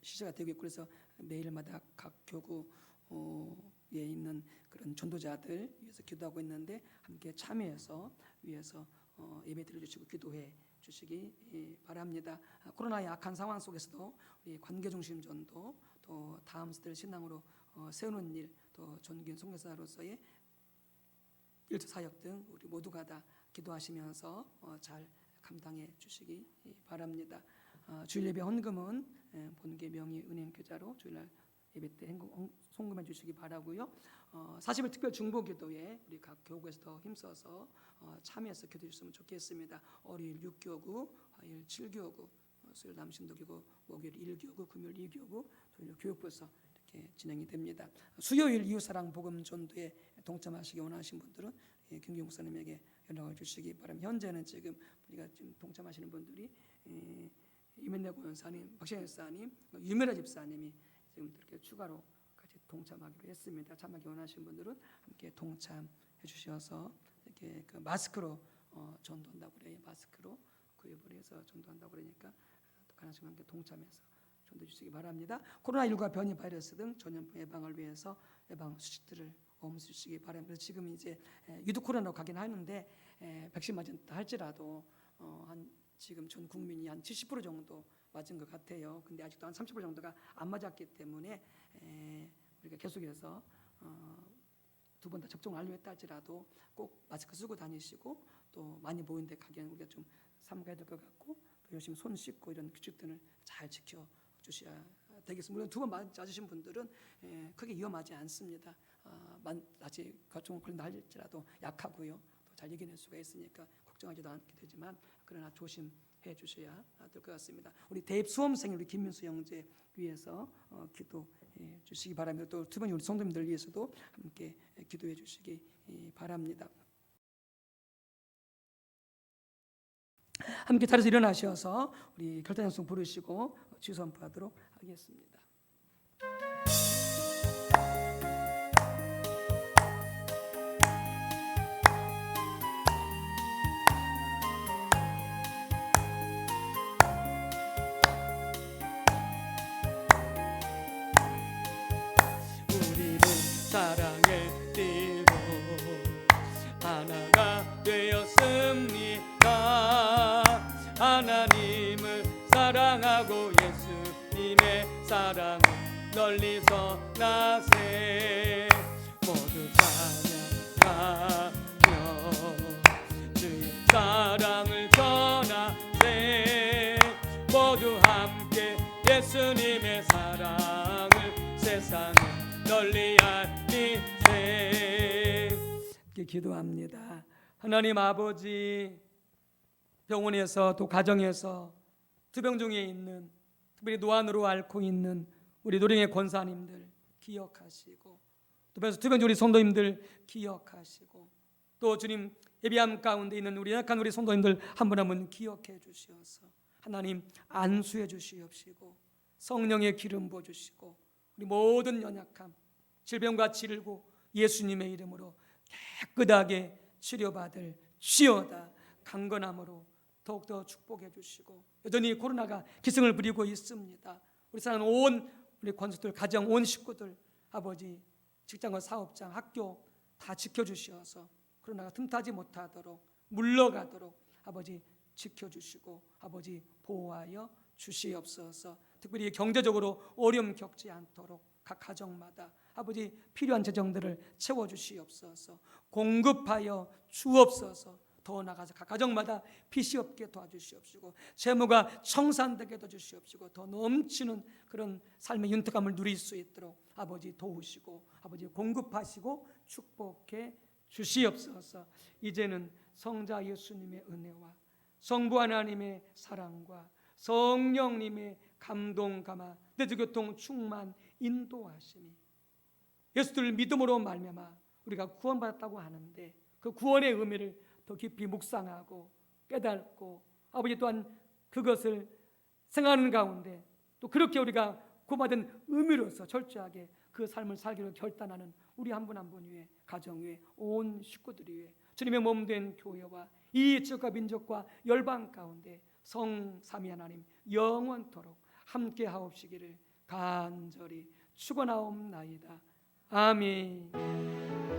시제가 되고 있고, 그래서 매일마다 각 교구에 있는 그런 전도자들 위해서 기도하고 있는데 함께 참여해서 위해서 예배 드려주시고 기도해 주시기 바랍니다. 코로나의 악한 상황 속에서도 우리 관계중심 전도, 또 다음 세대를 신앙으로 세우는 일, 또 존귀한 선교사로서의 일터 사역 등 우리 모두가 다 기도하시면서 잘 감당해 주시기 바랍니다. 주일 예배 헌금은 본계 명의 은행 계좌로 주일날 예배 때 송금해 주시기 바라고요. 40일 특별 중보기도에 우리 각 교구에서 힘써서 참여해서 기도해 주셨으면 좋겠습니다. 월요일 6교구, 화요일 7교구, 수요일 남신도교구, 목요일 1교구, 금요일 2교구, 토요일 교육부에서 이렇게 진행이 됩니다. 수요일 이웃사랑 복음 전도에 동참하시기 원하시는 분들은 김기 목사님에게 연락을 주시기 바랍니다. 현재는 지금 우리가 지금 동참하시는 분들이 이면대 권사님, 박신혜 집사님, 유메라 집사님이 지금 이렇게 추가로 같이 동참하기로 했습니다. 참여하기 원하시는 분들은 함께 동참해 주셔서 이렇게 그 마스크로 전도한다고 그래요. 마스크로 구입을 해서 전도한다고 그러니까 가능하시면 함께 동참해서 전도해 주시기 바랍니다. 코로나19가 변이 바이러스 등 전염병 예방을 위해서 예방 수칙들을 엄수시기 바랍니다. 그래서 지금 이제 유독 코로나로 가긴 하는데 백신 맞은다 할지라도 한 지금 전 국민이 한 70% 정도 맞은 것 같아요. 근데 아직도 한 30% 정도가 안 맞았기 때문에 우리가 계속해서 두 번 다 접종을 완료했다 할지라도 꼭 마스크 쓰고 다니시고, 또 많이 모인 데 가기에는 우리가 좀 삼가야 될 것 같고, 또 열심히 손 씻고 이런 규칙들을 잘 지켜 주셔야 되겠습니다. 물론 두 번 맞으신 분들은 크게 위험하지 않습니다. 아직 접종을 걸린다 할지라도 약하고요. 또 잘 이겨낼 수가 있으니까 걱정하지도 않게 되지만, 그러나 조심해 주셔야 될 것 같습니다. 우리 대입 수험생 우리 김민수 형제 위해서 기도해 주시기 바랍니다. 또 두 번째 우리 성도님들 위해서도 함께 기도해 주시기 바랍니다. 함께 자리에서 일어나셔서 우리 결단양송 부르시고 지선포하도록 하겠습니다. 우리는 사랑에 뛰고 하나가 되었습니다. 하나님을 사랑하고 예수님의 사랑을 널리 전하세. 모두 찬양하며 주의 사랑을 전하세. 모두 함께 예수님의 사랑을 세상에 널리 알리세. 기도합니다. 하나님 아버지, 병원에서 또 가정에서 투병 중에 있는, 특별히 노안으로 앓고 있는 우리 노령의 권사님들 기억하시고, 또 특별히 우리 성도님들 기억하시고, 또 주님 예비함 가운데 있는 우리 약한 우리 성도님들 한 분 한 분 기억해 주시어서 하나님 안수해 주시옵시고, 성령의 기름 부어 주시고, 우리 모든 연약함, 질병과 질고 예수님의 이름으로 깨끗하게 치료받을 지어다 강건함으로 더욱더 축복해 주시고, 여전히 코로나가 기승을 부리고 있습니다. 우리 사랑하는 온 우리 권속들, 가정, 온 식구들, 아버지 직장과 사업장, 학교 다 지켜주시어서 코로나가 틈타지 못하도록 물러가도록 아버지 지켜주시고 아버지 보호하여 주시옵소서. 특별히 경제적으로 어려움 겪지 않도록 각 가정마다 아버지 필요한 재정들을 채워주시옵소서. 공급하여 주옵소서. 더 나아가서 각 가정마다 빚이 없게 도와주시옵시고, 재무가 청산되게 도와주시옵시고, 더 넘치는 그런 삶의 윤택함을 누릴 수 있도록 아버지 도우시고 아버지 공급하시고 축복해 주시옵소서. 이제는 성자 예수님의 은혜와 성부 하나님의 사랑과 성령님의 감동 감화 내주교통 충만 인도하심이 예수를 믿음으로 말미암아 우리가 구원받았다고 하는데, 그 구원의 의미를 더 깊이 묵상하고 깨닫고 아버지 또한 그것을 생각하는 가운데 또 그렇게 우리가 구원받은 의미로서 철저하게 그 삶을 살기로 결단하는 우리 한 분 한 분 위에, 가정 위에, 온 식구들 위에 주님의 몸된 교회와 이 지역과 민족과 열방 가운데 성삼위 하나님 영원토록 함께 하옵시기를 간절히 축원하옵나이다. 아멘.